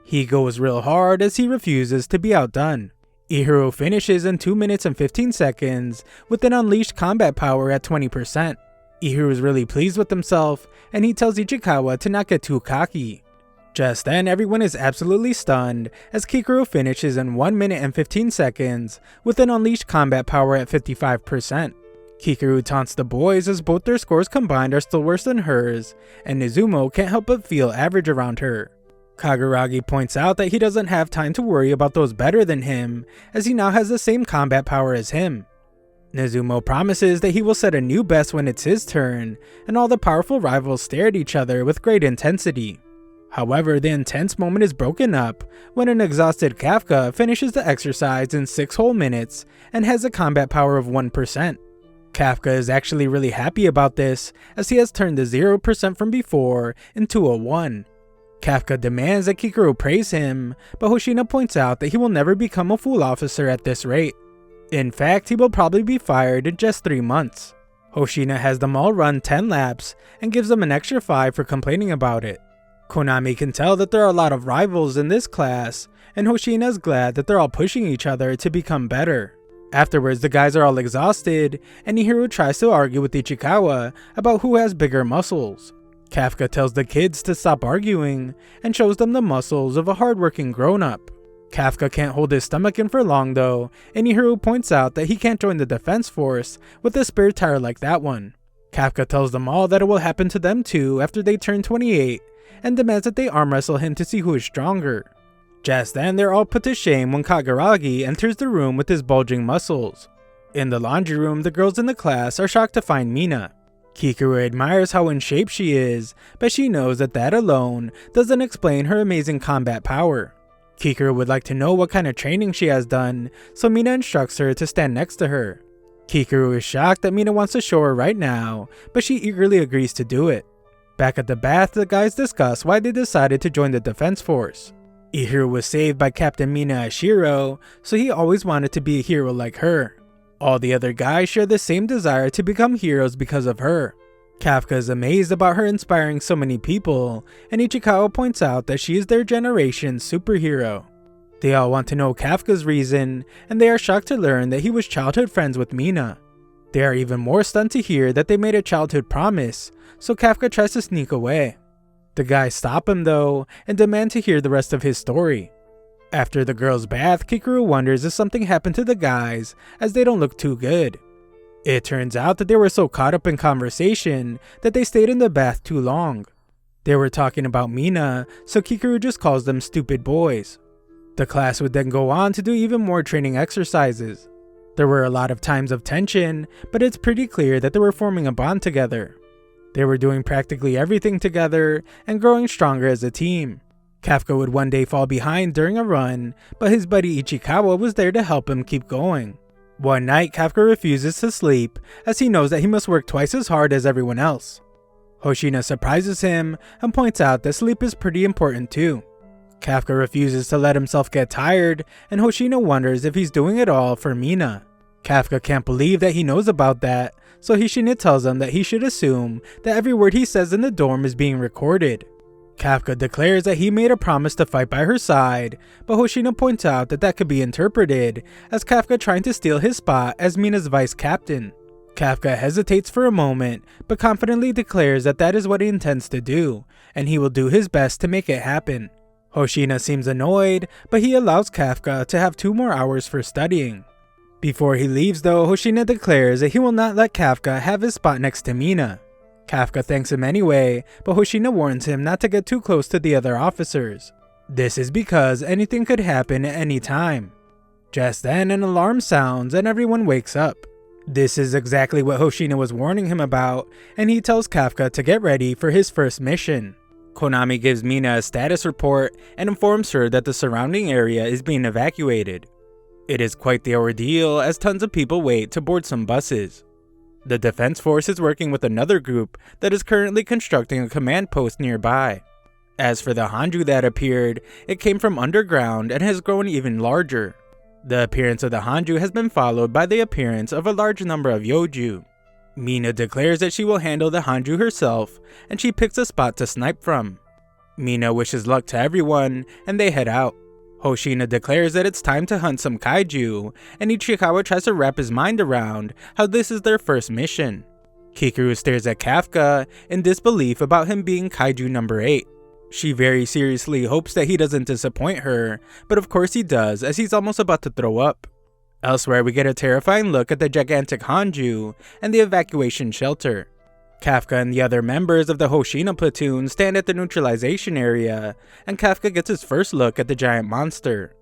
He goes real hard as he refuses to be outdone. Ihiro finishes in 2 minutes and 15 seconds with an unleashed combat power at 20%. Ihiro is really pleased with himself, and he tells Ichikawa to not get too cocky. Just then, everyone is absolutely stunned as Kikuru finishes in 1 minute and 15 seconds with an unleashed combat power at 55%. Kikuru taunts the boys as both their scores combined are still worse than hers, and Nizumo can't help but feel average around her. Kaguragi points out that he doesn't have time to worry about those better than him, as he now has the same combat power as him. Nizumo promises that he will set a new best when it's his turn, and all the powerful rivals stare at each other with great intensity. However, the intense moment is broken up when an exhausted Kafka finishes the exercise in 6 whole minutes and has a combat power of 1%. Kafka is actually really happy about this, as he has turned the 0% from before into a 1. Kafka demands that Kikuru praise him, but Hoshina points out that he will never become a full officer at this rate. In fact, he will probably be fired in just 3 months. Hoshina has them all run 10 laps and gives them an extra 5 for complaining about it. Konami can tell that there are a lot of rivals in this class, and Hoshina is glad that they're all pushing each other to become better. Afterwards, the guys are all exhausted, and Ihiro tries to argue with Ichikawa about who has bigger muscles. Kafka tells the kids to stop arguing, and shows them the muscles of a hardworking grown-up. Kafka can't hold his stomach in for long though, and Ihiro points out that he can't join the defense force with a spare tire like that one. Kafka tells them all that it will happen to them too after they turn 28, and demands that they arm wrestle him to see who is stronger. Just then, they're all put to shame when Kaguragi enters the room with his bulging muscles. In the laundry room, the girls in the class are shocked to find Mina. Kikuru admires how in shape she is, but she knows that that alone doesn't explain her amazing combat power. Kikuru would like to know what kind of training she has done, so Mina instructs her to stand next to her. Kikuru is shocked that Mina wants to show her right now, but she eagerly agrees to do it. Back at the bath, the guys discuss why they decided to join the defense force. Ihiro was saved by Captain Mina Ashiro, so he always wanted to be a hero like her. All the other guys share the same desire to become heroes because of her. Kafka is amazed about her inspiring so many people, and Ichikawa points out that she is their generation's superhero. They all want to know Kafka's reason, and they are shocked to learn that he was childhood friends with Mina. They are even more stunned to hear that they made a childhood promise, so Kafka tries to sneak away. The guys stop him though, and demand to hear the rest of his story. After the girls' bath, Kikuru wonders if something happened to the guys, as they don't look too good. It turns out that they were so caught up in conversation that they stayed in the bath too long. They were talking about Mina, so Kikuru just calls them stupid boys. The class would then go on to do even more training exercises. There were a lot of times of tension, but it's pretty clear that they were forming a bond together. They were doing practically everything together and growing stronger as a team. Kafka would one day fall behind during a run, but his buddy Ichikawa was there to help him keep going. One night, Kafka refuses to sleep as he knows that he must work twice as hard as everyone else. Hoshina surprises him and points out that sleep is pretty important too. Kafka refuses to let himself get tired, and Hoshina wonders if he's doing it all for Mina. Kafka can't believe that he knows about that, so Hoshina tells him that he should assume that every word he says in the dorm is being recorded. Kafka declares that he made a promise to fight by her side, but Hoshina points out that that could be interpreted as Kafka trying to steal his spot as Mina's vice captain. Kafka hesitates for a moment, but confidently declares that that is what he intends to do, and he will do his best to make it happen. Hoshina seems annoyed, but he allows Kafka to have 2 more hours for studying. Before he leaves though, Hoshina declares that he will not let Kafka have his spot next to Mina. Kafka thanks him anyway, but Hoshina warns him not to get too close to the other officers. This is because anything could happen at any time. Just then, an alarm sounds and everyone wakes up. This is exactly what Hoshina was warning him about, and he tells Kafka to get ready for his first mission. Konami gives Mina a status report and informs her that the surrounding area is being evacuated. It is quite the ordeal as tons of people wait to board some buses. The defense force is working with another group that is currently constructing a command post nearby. As for the Hanju that appeared, it came from underground and has grown even larger. The appearance of the Hanju has been followed by the appearance of a large number of Yoju. Mina declares that she will handle the Hanju herself, and she picks a spot to snipe from. Mina wishes luck to everyone, and they head out. Hoshina declares that it's time to hunt some kaiju, and Ichikawa tries to wrap his mind around how this is their first mission. Kikuru stares at Kafka in disbelief about him being kaiju number 8. She very seriously hopes that he doesn't disappoint her, but of course he does, as he's almost about to throw up. Elsewhere, we get a terrifying look at the gigantic Hanju and the evacuation shelter. Kafka and the other members of the Hoshina platoon stand at the neutralization area, and Kafka gets his first look at the giant monster.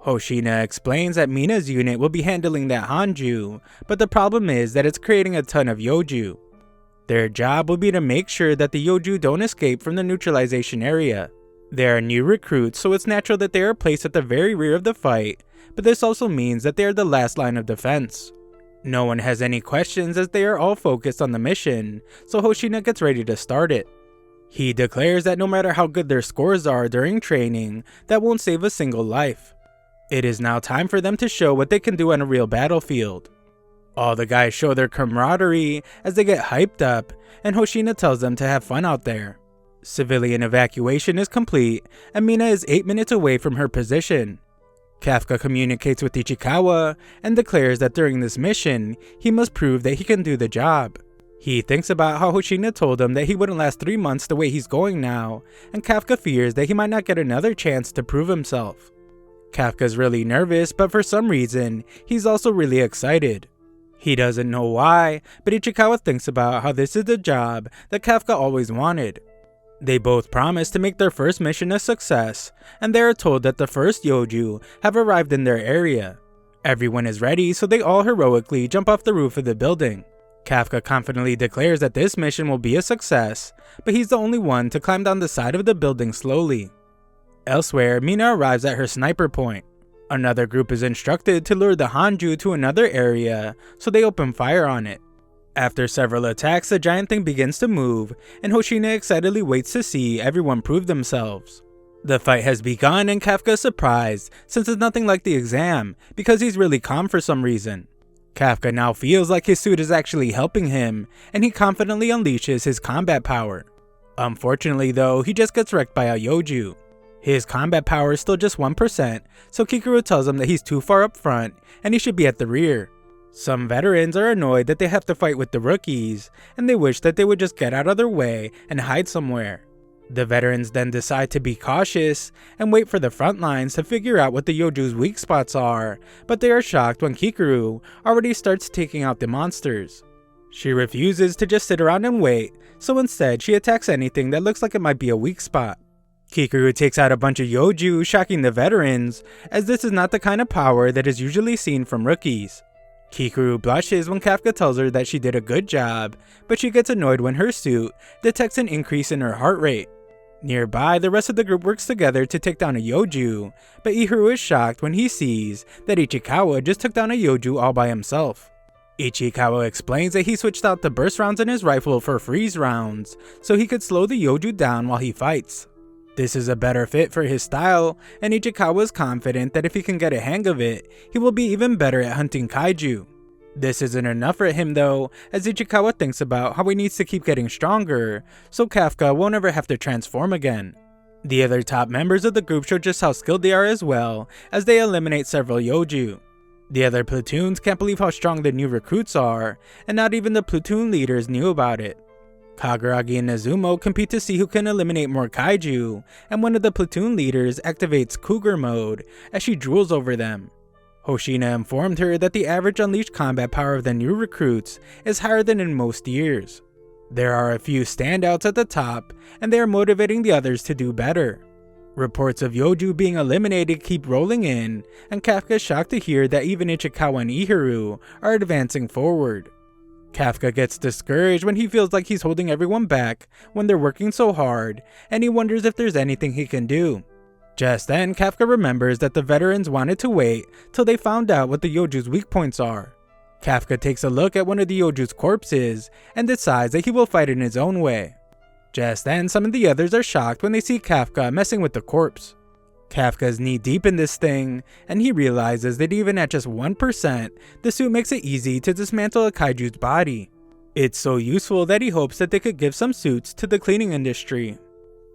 Hoshina explains that Mina's unit will be handling that Hanju, but the problem is that it's creating a ton of Yoju. Their job will be to make sure that the Yoju don't escape from the neutralization area. They are new recruits, so it's natural that they are placed at the very rear of the fight, but this also means that they are the last line of defense. No one has any questions as they are all focused on the mission, so Hoshina gets ready to start it. He declares that no matter how good their scores are during training, that won't save a single life. It is now time for them to show what they can do on a real battlefield. All the guys show their camaraderie as they get hyped up, and Hoshina tells them to have fun out there. Civilian evacuation is complete, and Mina is 8 minutes away from her position. Kafka communicates with Ichikawa and declares that during this mission, he must prove that he can do the job. He thinks about how Hoshina told him that he wouldn't last 3 months the way he's going now, and Kafka fears that he might not get another chance to prove himself. Kafka's really nervous, but for some reason, he's also really excited. He doesn't know why, but Ichikawa thinks about how this is the job that Kafka always wanted. They both promise to make their first mission a success, and they are told that the first Yoju have arrived in their area. Everyone is ready, so they all heroically jump off the roof of the building. Kafka confidently declares that this mission will be a success, but he's the only one to climb down the side of the building slowly. Elsewhere, Mina arrives at her sniper point. Another group is instructed to lure the Hanju to another area, so they open fire on it. After several attacks, the giant thing begins to move, and Hoshina excitedly waits to see everyone prove themselves. The fight has begun, and Kafka is surprised, since it's nothing like the exam, because he's really calm for some reason. Kafka now feels like his suit is actually helping him, and he confidently unleashes his combat power. Unfortunately though, he just gets wrecked by a Yoju. His combat power is still just 1%, so Kikuru tells him that he's too far up front, and he should be at the rear. Some veterans are annoyed that they have to fight with the rookies, and they wish that they would just get out of their way and hide somewhere. The veterans then decide to be cautious and wait for the front lines to figure out what the Yoju's weak spots are, but they are shocked when Kikuru already starts taking out the monsters. She refuses to just sit around and wait, so instead she attacks anything that looks like it might be a weak spot. Kikuru takes out a bunch of Yoju, shocking the veterans, as this is not the kind of power that is usually seen from rookies. Kikuru blushes when Kafka tells her that she did a good job, but she gets annoyed when her suit detects an increase in her heart rate. Nearby, the rest of the group works together to take down a Yoju, but Ihiro is shocked when he sees that Ichikawa just took down a Yoju all by himself. Ichikawa explains that he switched out the burst rounds in his rifle for freeze rounds, so he could slow the Yoju down while he fights. This is a better fit for his style, and Ichikawa is confident that if he can get a hang of it, he will be even better at hunting kaiju. This isn't enough for him though, as Ichikawa thinks about how he needs to keep getting stronger, so Kafka won't ever have to transform again. The other top members of the group show just how skilled they are as well, as they eliminate several Yoju. The other platoons can't believe how strong the new recruits are, and not even the platoon leaders knew about it. Kagaragi and Nezumo compete to see who can eliminate more kaiju, and one of the platoon leaders activates Cougar mode as she drools over them. Hoshina informed her that the average unleashed combat power of the new recruits is higher than in most years. There are a few standouts at the top, and they are motivating the others to do better. Reports of Yoju being eliminated keep rolling in, and Kafka is shocked to hear that even Ichikawa and Ihiro are advancing forward. Kafka gets discouraged when he feels like he's holding everyone back when they're working so hard, and he wonders if there's anything he can do. Just then, Kafka remembers that the veterans wanted to wait till they found out what the Yoju's weak points are. Kafka takes a look at one of the Yoju's corpses and decides that he will fight in his own way. Just then, some of the others are shocked when they see Kafka messing with the corpse. Kafka is knee deep in this thing, and he realizes that even at just 1%, the suit makes it easy to dismantle a kaiju's body. It's so useful that he hopes that they could give some suits to the cleaning industry.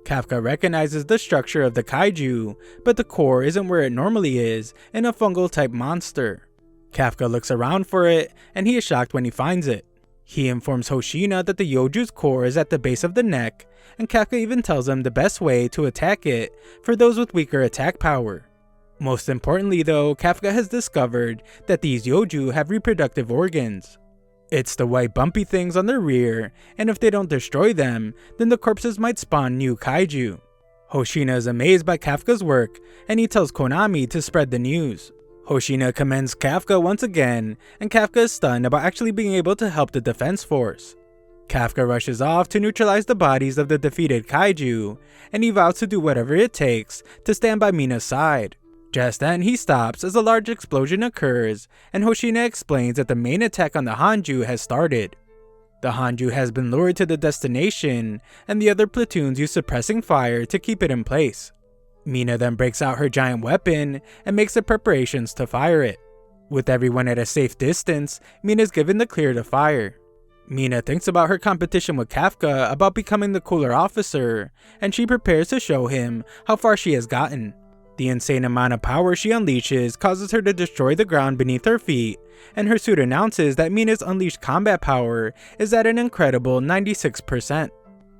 Kafka recognizes the structure of the kaiju, but the core isn't where it normally is in a fungal type monster. Kafka looks around for it, and he is shocked when he finds it. He informs Hoshina that the Yoju's core is at the base of the neck, and Kafka even tells him the best way to attack it for those with weaker attack power. Most importantly though, Kafka has discovered that these Yoju have reproductive organs. It's the white bumpy things on their rear, and if they don't destroy them, then the corpses might spawn new kaiju. Hoshina is amazed by Kafka's work, and he tells Konami to spread the news. Hoshina commends Kafka once again, and Kafka is stunned about actually being able to help the defense force. Kafka rushes off to neutralize the bodies of the defeated kaiju, and he vows to do whatever it takes to stand by Mina's side. Just then he stops as a large explosion occurs, and Hoshina explains that the main attack on the Hanju has started. The Hanju has been lured to the destination, and the other platoons use suppressing fire to keep it in place. Mina then breaks out her giant weapon and makes the preparations to fire it. With everyone at a safe distance, Mina is given the clear to fire. Mina thinks about her competition with Kafka about becoming the cooler officer, and she prepares to show him how far she has gotten. The insane amount of power she unleashes causes her to destroy the ground beneath her feet, and her suit announces that Mina's unleashed combat power is at an incredible 96%.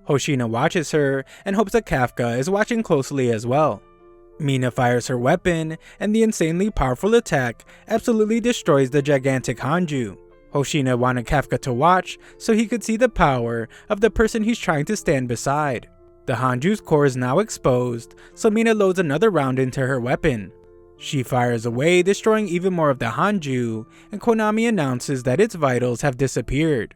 Hoshina watches her and hopes that Kafka is watching closely as well. Mina fires her weapon, and the insanely powerful attack absolutely destroys the gigantic Hanju. Hoshina wanted Kafka to watch so he could see the power of the person he's trying to stand beside. The Hanju's core is now exposed, so Mina loads another round into her weapon. She fires away, destroying even more of the Hanju, and Konami announces that its vitals have disappeared.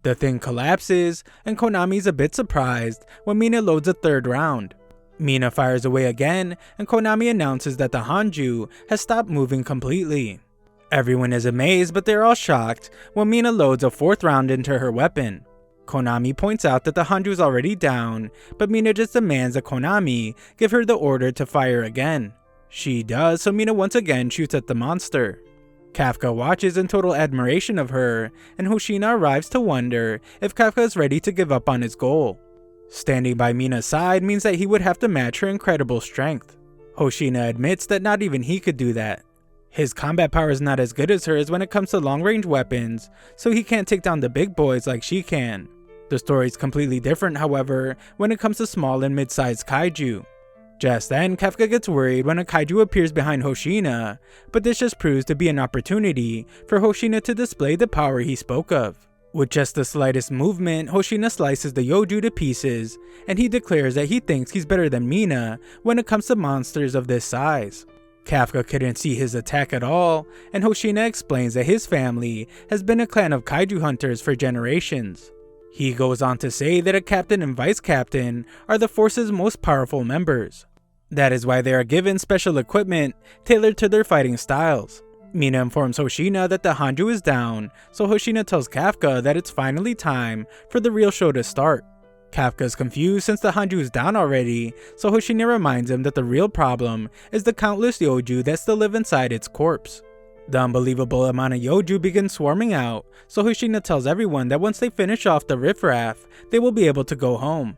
The thing collapses, and Konami is a bit surprised when Mina loads a third round. Mina fires away again, and Konami announces that the Hanju has stopped moving completely. Everyone is amazed, but they're all shocked when Mina loads a fourth round into her weapon. Konami points out that the Hanju is already down, but Mina just demands that Konami give her the order to fire again. She does, so Mina once again shoots at the monster. Kafka watches in total admiration of her, and Hoshina arrives to wonder if Kafka is ready to give up on his goal. Standing by Mina's side means that he would have to match her incredible strength. Hoshina admits that not even he could do that. His combat power is not as good as hers when it comes to long-range weapons, so he can't take down the big boys like she can. The story is completely different, however, when it comes to small and mid-sized kaiju. Just then, Kafka gets worried when a kaiju appears behind Hoshina, but this just proves to be an opportunity for Hoshina to display the power he spoke of. With just the slightest movement, Hoshina slices the Yoju to pieces, and he declares that he thinks he's better than Mina when it comes to monsters of this size. Kafka couldn't see his attack at all, and Hoshina explains that his family has been a clan of kaiju hunters for generations. He goes on to say that a captain and vice captain are the force's most powerful members. That is why they are given special equipment tailored to their fighting styles. Mina informs Hoshina that the Hanju is down, so Hoshina tells Kafka that it's finally time for the real show to start. Kafka is confused since the Hanju is down already, so Hoshina reminds him that the real problem is the countless Yoju that still live inside its corpse. The unbelievable amount of Yoju begins swarming out, so Hoshina tells everyone that once they finish off the riffraff, they will be able to go home.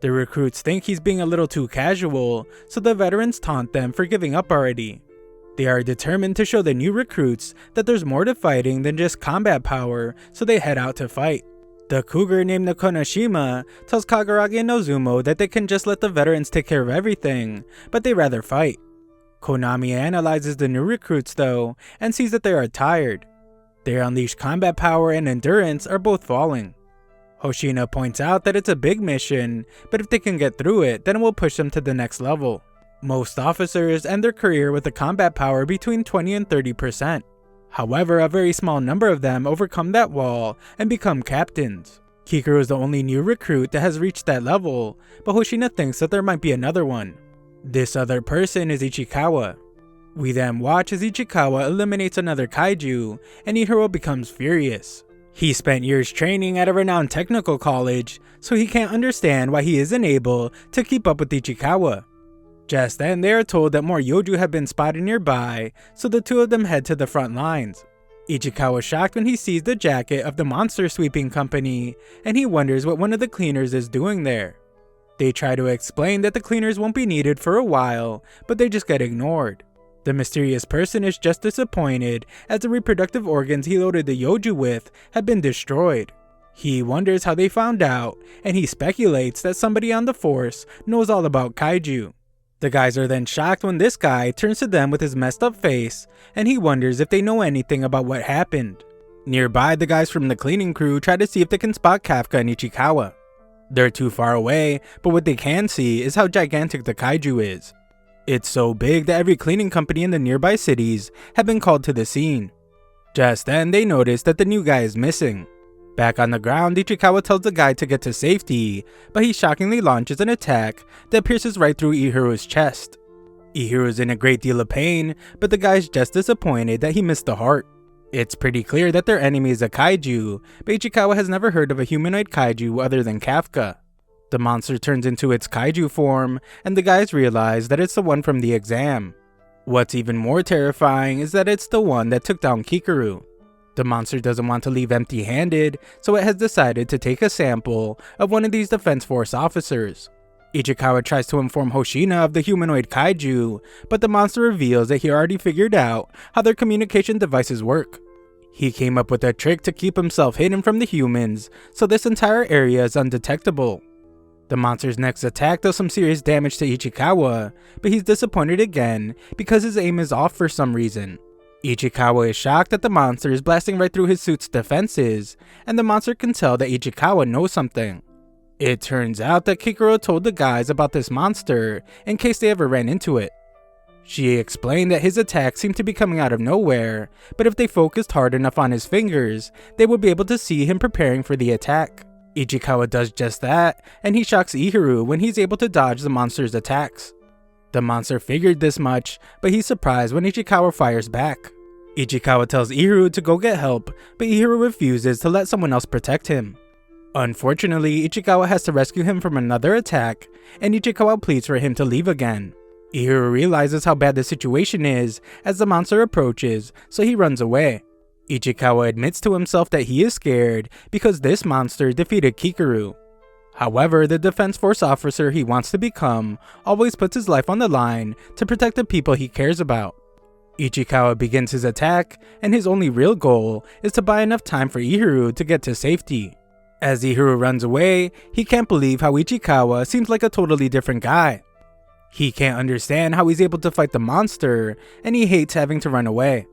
The recruits think he's being a little too casual, so the veterans taunt them for giving up already. They are determined to show the new recruits that there's more to fighting than just combat power, so they head out to fight. The cougar named Nakonashima tells Kagaragi and Nozumo that they can just let the veterans take care of everything, but they rather fight. Konami analyzes the new recruits though, and sees that they are tired. Their unleashed combat power and endurance are both falling. Hoshina points out that it's a big mission, but if they can get through it, then it will push them to the next level. Most officers end their career with a combat power between 20 and 30%. However, a very small number of them overcome that wall and become captains. Kikuru is the only new recruit that has reached that level, but Hoshina thinks that there might be another one. This other person is Ichikawa. We then watch as Ichikawa eliminates another kaiju, and Ihiro becomes furious. He spent years training at a renowned technical college, so he can't understand why he isn't able to keep up with Ichikawa. Just then, they are told that more Yoju have been spotted nearby, so the two of them head to the front lines. Ichikawa is shocked when he sees the jacket of the monster sweeping company, and he wonders what one of the cleaners is doing there. They try to explain that the cleaners won't be needed for a while, but they just get ignored. The mysterious person is just disappointed as the reproductive organs he loaded the Yoju with have been destroyed. He wonders how they found out, and he speculates that somebody on the force knows all about kaiju. The guys are then shocked when this guy turns to them with his messed up face, and he wonders if they know anything about what happened. Nearby, the guys from the cleaning crew try to see if they can spot Kafka and Ichikawa. They're too far away, but what they can see is how gigantic the kaiju is. It's so big that every cleaning company in the nearby cities have been called to the scene. Just then, they notice that the new guy is missing. Back on the ground, Ichikawa tells the guy to get to safety, but he shockingly launches an attack that pierces right through Ihiru's chest. Ihiru's in a great deal of pain, but the guy's just disappointed that he missed the heart. It's pretty clear that their enemy is a kaiju, but Ichikawa has never heard of a humanoid kaiju other than Kafka. The monster turns into its kaiju form, and the guys realize that it's the one from the exam. What's even more terrifying is that it's the one that took down Kikaru. The monster doesn't want to leave empty-handed, so it has decided to take a sample of one of these Defense Force officers. Ichikawa tries to inform Hoshina of the humanoid kaiju, but the monster reveals that he already figured out how their communication devices work. He came up with a trick to keep himself hidden from the humans, so this entire area is undetectable. The monster's next attack does some serious damage to Ichikawa, but he's disappointed again because his aim is off for some reason. Ichikawa is shocked that the monster is blasting right through his suit's defenses, and the monster can tell that Ichikawa knows something. It turns out that Kikoro told the guys about this monster in case they ever ran into it. She explained that his attacks seemed to be coming out of nowhere, but if they focused hard enough on his fingers, they would be able to see him preparing for the attack. Ichikawa does just that, and he shocks Ihiru when he's able to dodge the monster's attacks. The monster figured this much, but he's surprised when Ichikawa fires back. Ichikawa tells Ihiru to go get help, but Ihiru refuses to let someone else protect him. Unfortunately, Ichikawa has to rescue him from another attack, and Ichikawa pleads for him to leave again. Ihiru realizes how bad the situation is as the monster approaches, so he runs away. Ichikawa admits to himself that he is scared because this monster defeated Kikaru. However, the Defense Force officer he wants to become always puts his life on the line to protect the people he cares about. Ichikawa begins his attack, and his only real goal is to buy enough time for Ihiru to get to safety. As Ihiru runs away, he can't believe how Ichikawa seems like a totally different guy. He can't understand how he's able to fight the monster, and he hates having to run away.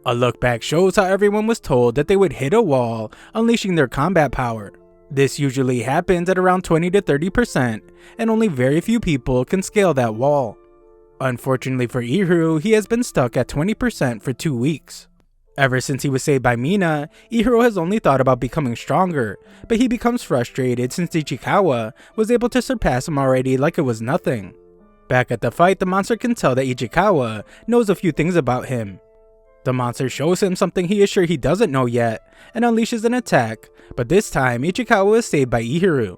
A look back shows how everyone was told that they would hit a wall, unleashing their combat power. This usually happens at around 20 to 30%, and only very few people can scale that wall. Unfortunately for Ihiru, he has been stuck at 20% for 2 weeks. Ever since he was saved by Mina, Ihiru has only thought about becoming stronger, but he becomes frustrated since Ichikawa was able to surpass him already like it was nothing. Back at the fight, the monster can tell that Ichikawa knows a few things about him. The monster shows him something he is sure he doesn't know yet, and unleashes an attack, but this time Ichikawa is saved by Ihiru.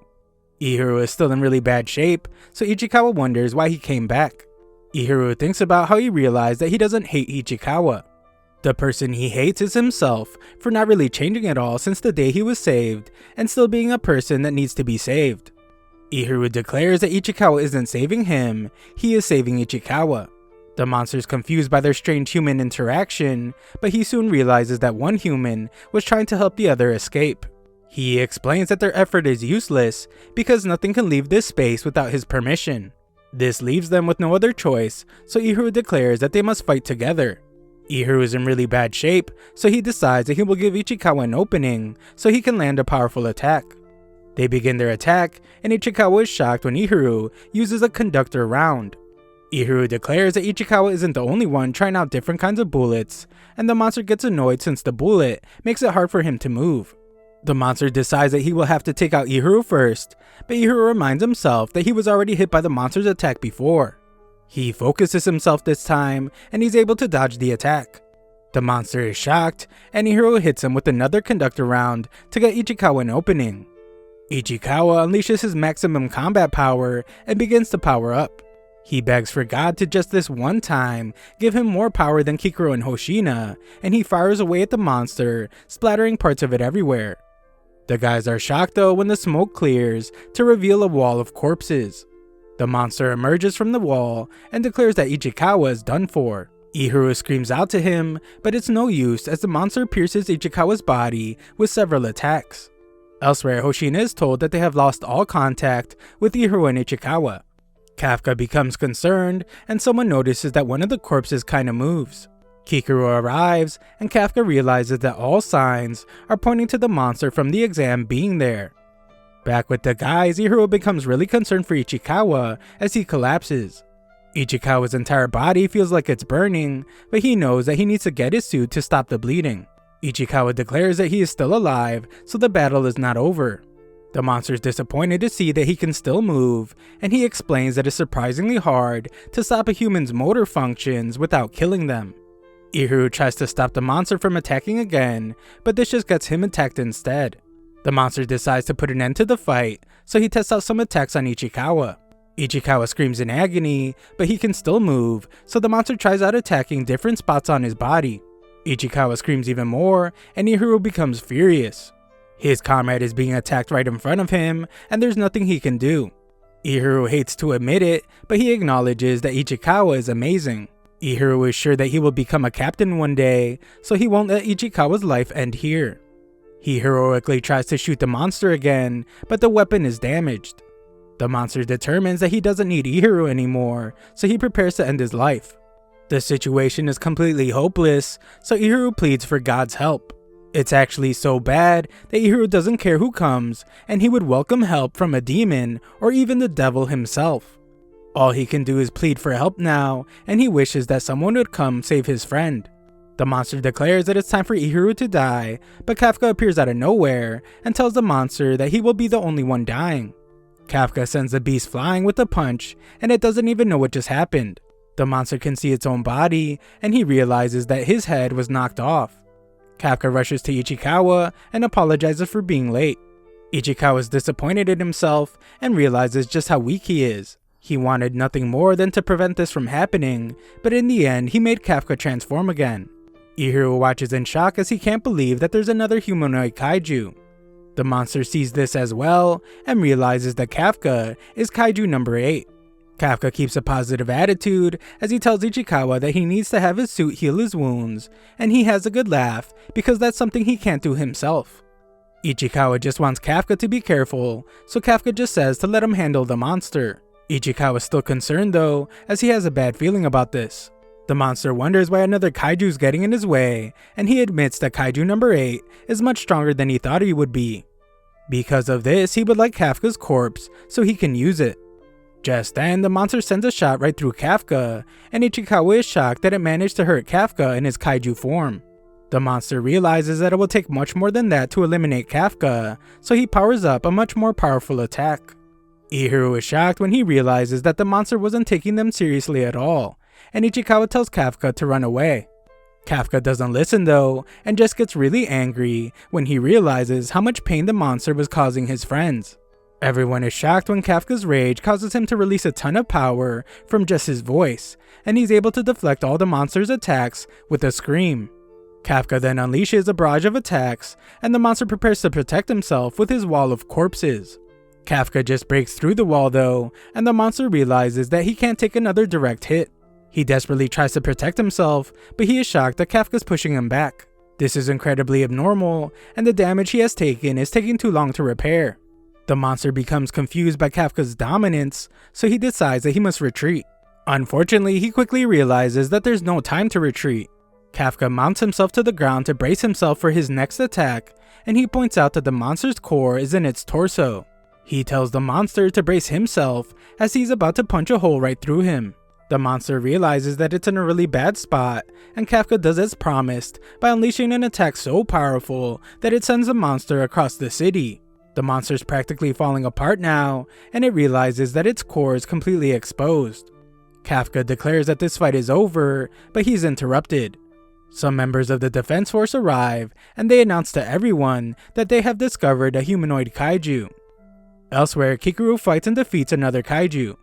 Ihiru is still in really bad shape, so Ichikawa wonders why he came back. Ihiru thinks about how he realized that he doesn't hate Ichikawa. The person he hates is himself for not really changing at all since the day he was saved, and still being a person that needs to be saved. Ihiru declares that Ichikawa isn't saving him, he is saving Ichikawa. The monster is confused by their strange human interaction, but he soon realizes that one human was trying to help the other escape. He explains that their effort is useless because nothing can leave this space without his permission. This leaves them with no other choice, so Ihiru declares that they must fight together. Ihiru is in really bad shape, so he decides that he will give Ichikawa an opening so he can land a powerful attack. They begin their attack, and Ichikawa is shocked when Ihiru uses a conductor round. Ihiru declares that Ichikawa isn't the only one trying out different kinds of bullets, and the monster gets annoyed since the bullet makes it hard for him to move. The monster decides that he will have to take out Ihiru first, but Ihiru reminds himself that he was already hit by the monster's attack before. He focuses himself this time, and he's able to dodge the attack. The monster is shocked, and Ihiro hits him with another conductor round to get Ichikawa an opening. Ichikawa unleashes his maximum combat power and begins to power up. He begs for God to just this one time give him more power than Kikuro and Hoshina, and he fires away at the monster, splattering parts of it everywhere. The guys are shocked though when the smoke clears to reveal a wall of corpses. The monster emerges from the wall and declares that Ichikawa is done for. Ihiro screams out to him, but it's no use as the monster pierces Ichikawa's body with several attacks. Elsewhere, Hoshina is told that they have lost all contact with Ihiro and Ichikawa. Kafka becomes concerned, and someone notices that one of the corpses kinda moves. Kikuro arrives, and Kafka realizes that all signs are pointing to the monster from the exam being there. Back with the guys, Ihiro becomes really concerned for Ichikawa as he collapses. Ichikawa's entire body feels like it's burning, but he knows that he needs to get his suit to stop the bleeding. Ichikawa declares that he is still alive, so the battle is not over. The monster is disappointed to see that he can still move, and he explains that it's surprisingly hard to stop a human's motor functions without killing them. Ihiro tries to stop the monster from attacking again, but this just gets him attacked instead. The monster decides to put an end to the fight, so he tests out some attacks on Ichikawa. Ichikawa screams in agony, but he can still move, so the monster tries out attacking different spots on his body. Ichikawa screams even more, and Ihiro becomes furious. His comrade is being attacked right in front of him, and there's nothing he can do. Ihiro hates to admit it, but he acknowledges that Ichikawa is amazing. Ihiro is sure that he will become a captain one day, so he won't let Ichikawa's life end here. He heroically tries to shoot the monster again, but the weapon is damaged. The monster determines that he doesn't need Ihiro anymore, so he prepares to end his life. The situation is completely hopeless, so Ihiro pleads for God's help. It's actually so bad that Ihiro doesn't care who comes, and he would welcome help from a demon or even the devil himself. All he can do is plead for help now, and he wishes that someone would come save his friend. The monster declares that it's time for Ihiro to die, but Kafka appears out of nowhere and tells the monster that he will be the only one dying. Kafka sends the beast flying with a punch, and it doesn't even know what just happened. The monster can see its own body, and he realizes that his head was knocked off. Kafka rushes to Ichikawa and apologizes for being late. Ichikawa is disappointed in himself and realizes just how weak he is. He wanted nothing more than to prevent this from happening, but in the end he made Kafka transform again. Ihiro watches in shock as he can't believe that there's another humanoid kaiju. The monster sees this as well and realizes that Kafka is kaiju number 8. Kafka keeps a positive attitude as he tells Ichikawa that he needs to have his suit heal his wounds, and he has a good laugh because that's something he can't do himself. Ichikawa just wants Kafka to be careful, so Kafka just says to let him handle the monster. Ichikawa is still concerned though, as he has a bad feeling about this. The monster wonders why another kaiju is getting in his way, and he admits that kaiju number 8 is much stronger than he thought he would be. Because of this, he would like Kafka's corpse so he can use it. Just then, the monster sends a shot right through Kafka, and Ichikawa is shocked that it managed to hurt Kafka in his kaiju form. The monster realizes that it will take much more than that to eliminate Kafka, so he powers up a much more powerful attack. Ihiro is shocked when he realizes that the monster wasn't taking them seriously at all, and Ichikawa tells Kafka to run away. Kafka doesn't listen though, and just gets really angry when he realizes how much pain the monster was causing his friends. Everyone is shocked when Kafka's rage causes him to release a ton of power from just his voice, and he's able to deflect all the monster's attacks with a scream. Kafka then unleashes a barrage of attacks, and the monster prepares to protect himself with his wall of corpses. Kafka just breaks through the wall though, and the monster realizes that he can't take another direct hit. He desperately tries to protect himself, but he is shocked that Kafka's pushing him back. This is incredibly abnormal, and the damage he has taken is taking too long to repair. The monster becomes confused by Kafka's dominance, so he decides that he must retreat. Unfortunately, he quickly realizes that there's no time to retreat. Kafka mounts himself to the ground to brace himself for his next attack, and he points out that the monster's core is in its torso. He tells the monster to brace himself as he's about to punch a hole right through him. The monster realizes that it's in a really bad spot, and Kafka does as promised by unleashing an attack so powerful that it sends the monster across the city. The monster's practically falling apart now, and it realizes that its core is completely exposed. Kafka declares that this fight is over, but he's interrupted. Some members of the defense force arrive, and they announce to everyone that they have discovered a humanoid kaiju. Elsewhere, Kikuru fights and defeats another kaiju.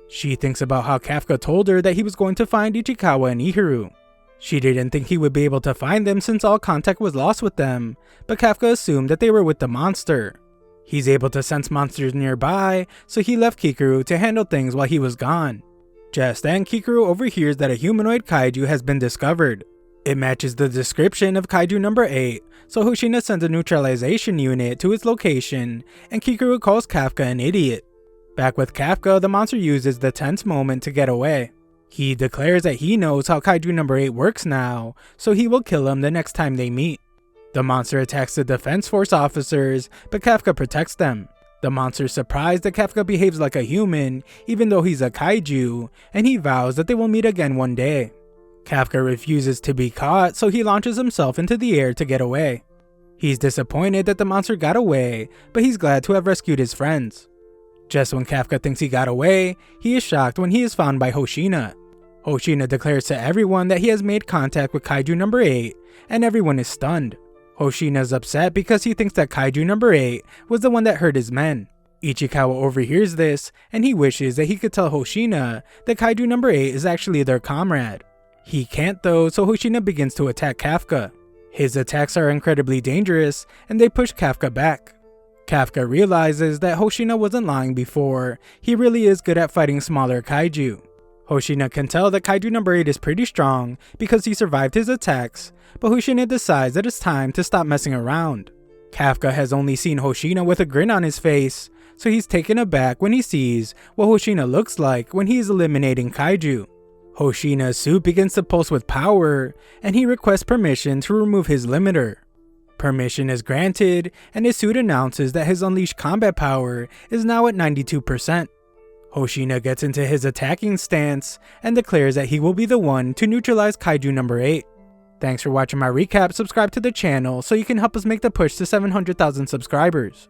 She thinks about how Kafka told her that he was going to find Ichikawa and Ihiru. She didn't think he would be able to find them since all contact was lost with them, but Kafka assumed that they were with the monster. He's able to sense monsters nearby, so he left Kikuru to handle things while he was gone. Just then, Kikuru overhears that a humanoid kaiju has been discovered. It matches the description of kaiju number 8, so Hoshina sends a neutralization unit to its location, and Kikuru calls Kafka an idiot. Back with Kafka, the monster uses the tense moment to get away. He declares that he knows how kaiju number 8 works now, so he will kill him the next time they meet. The monster attacks the defense force officers, but Kafka protects them. The monster is surprised that Kafka behaves like a human, even though he's a kaiju, and he vows that they will meet again one day. Kafka refuses to be caught, so he launches himself into the air to get away. He's disappointed that the monster got away, but he's glad to have rescued his friends. Just when Kafka thinks he got away, he is shocked when he is found by Hoshina. Hoshina declares to everyone that he has made contact with kaiju number 8, and everyone is stunned. Hoshina is upset because he thinks that kaiju number 8 was the one that hurt his men. Ichikawa overhears this, and he wishes that he could tell Hoshina that kaiju number 8 is actually their comrade. He can't though, so Hoshina begins to attack Kafka. His attacks are incredibly dangerous, and they push Kafka back. Kafka realizes that Hoshina wasn't lying before, he really is good at fighting smaller kaiju. Hoshina can tell that kaiju number 8 is pretty strong because he survived his attacks, but Hoshina decides that it's time to stop messing around. Kafka has only seen Hoshina with a grin on his face, so he's taken aback when he sees what Hoshina looks like when he is eliminating kaiju. Hoshina's suit begins to pulse with power, and he requests permission to remove his limiter. Permission is granted, and his suit announces that his unleashed combat power is now at 92%. Hoshina gets into his attacking stance and declares that he will be the one to neutralize kaiju number 8. Thanks for watching my recap. Subscribe to the channel so you can help us make the push to 700,000 subscribers.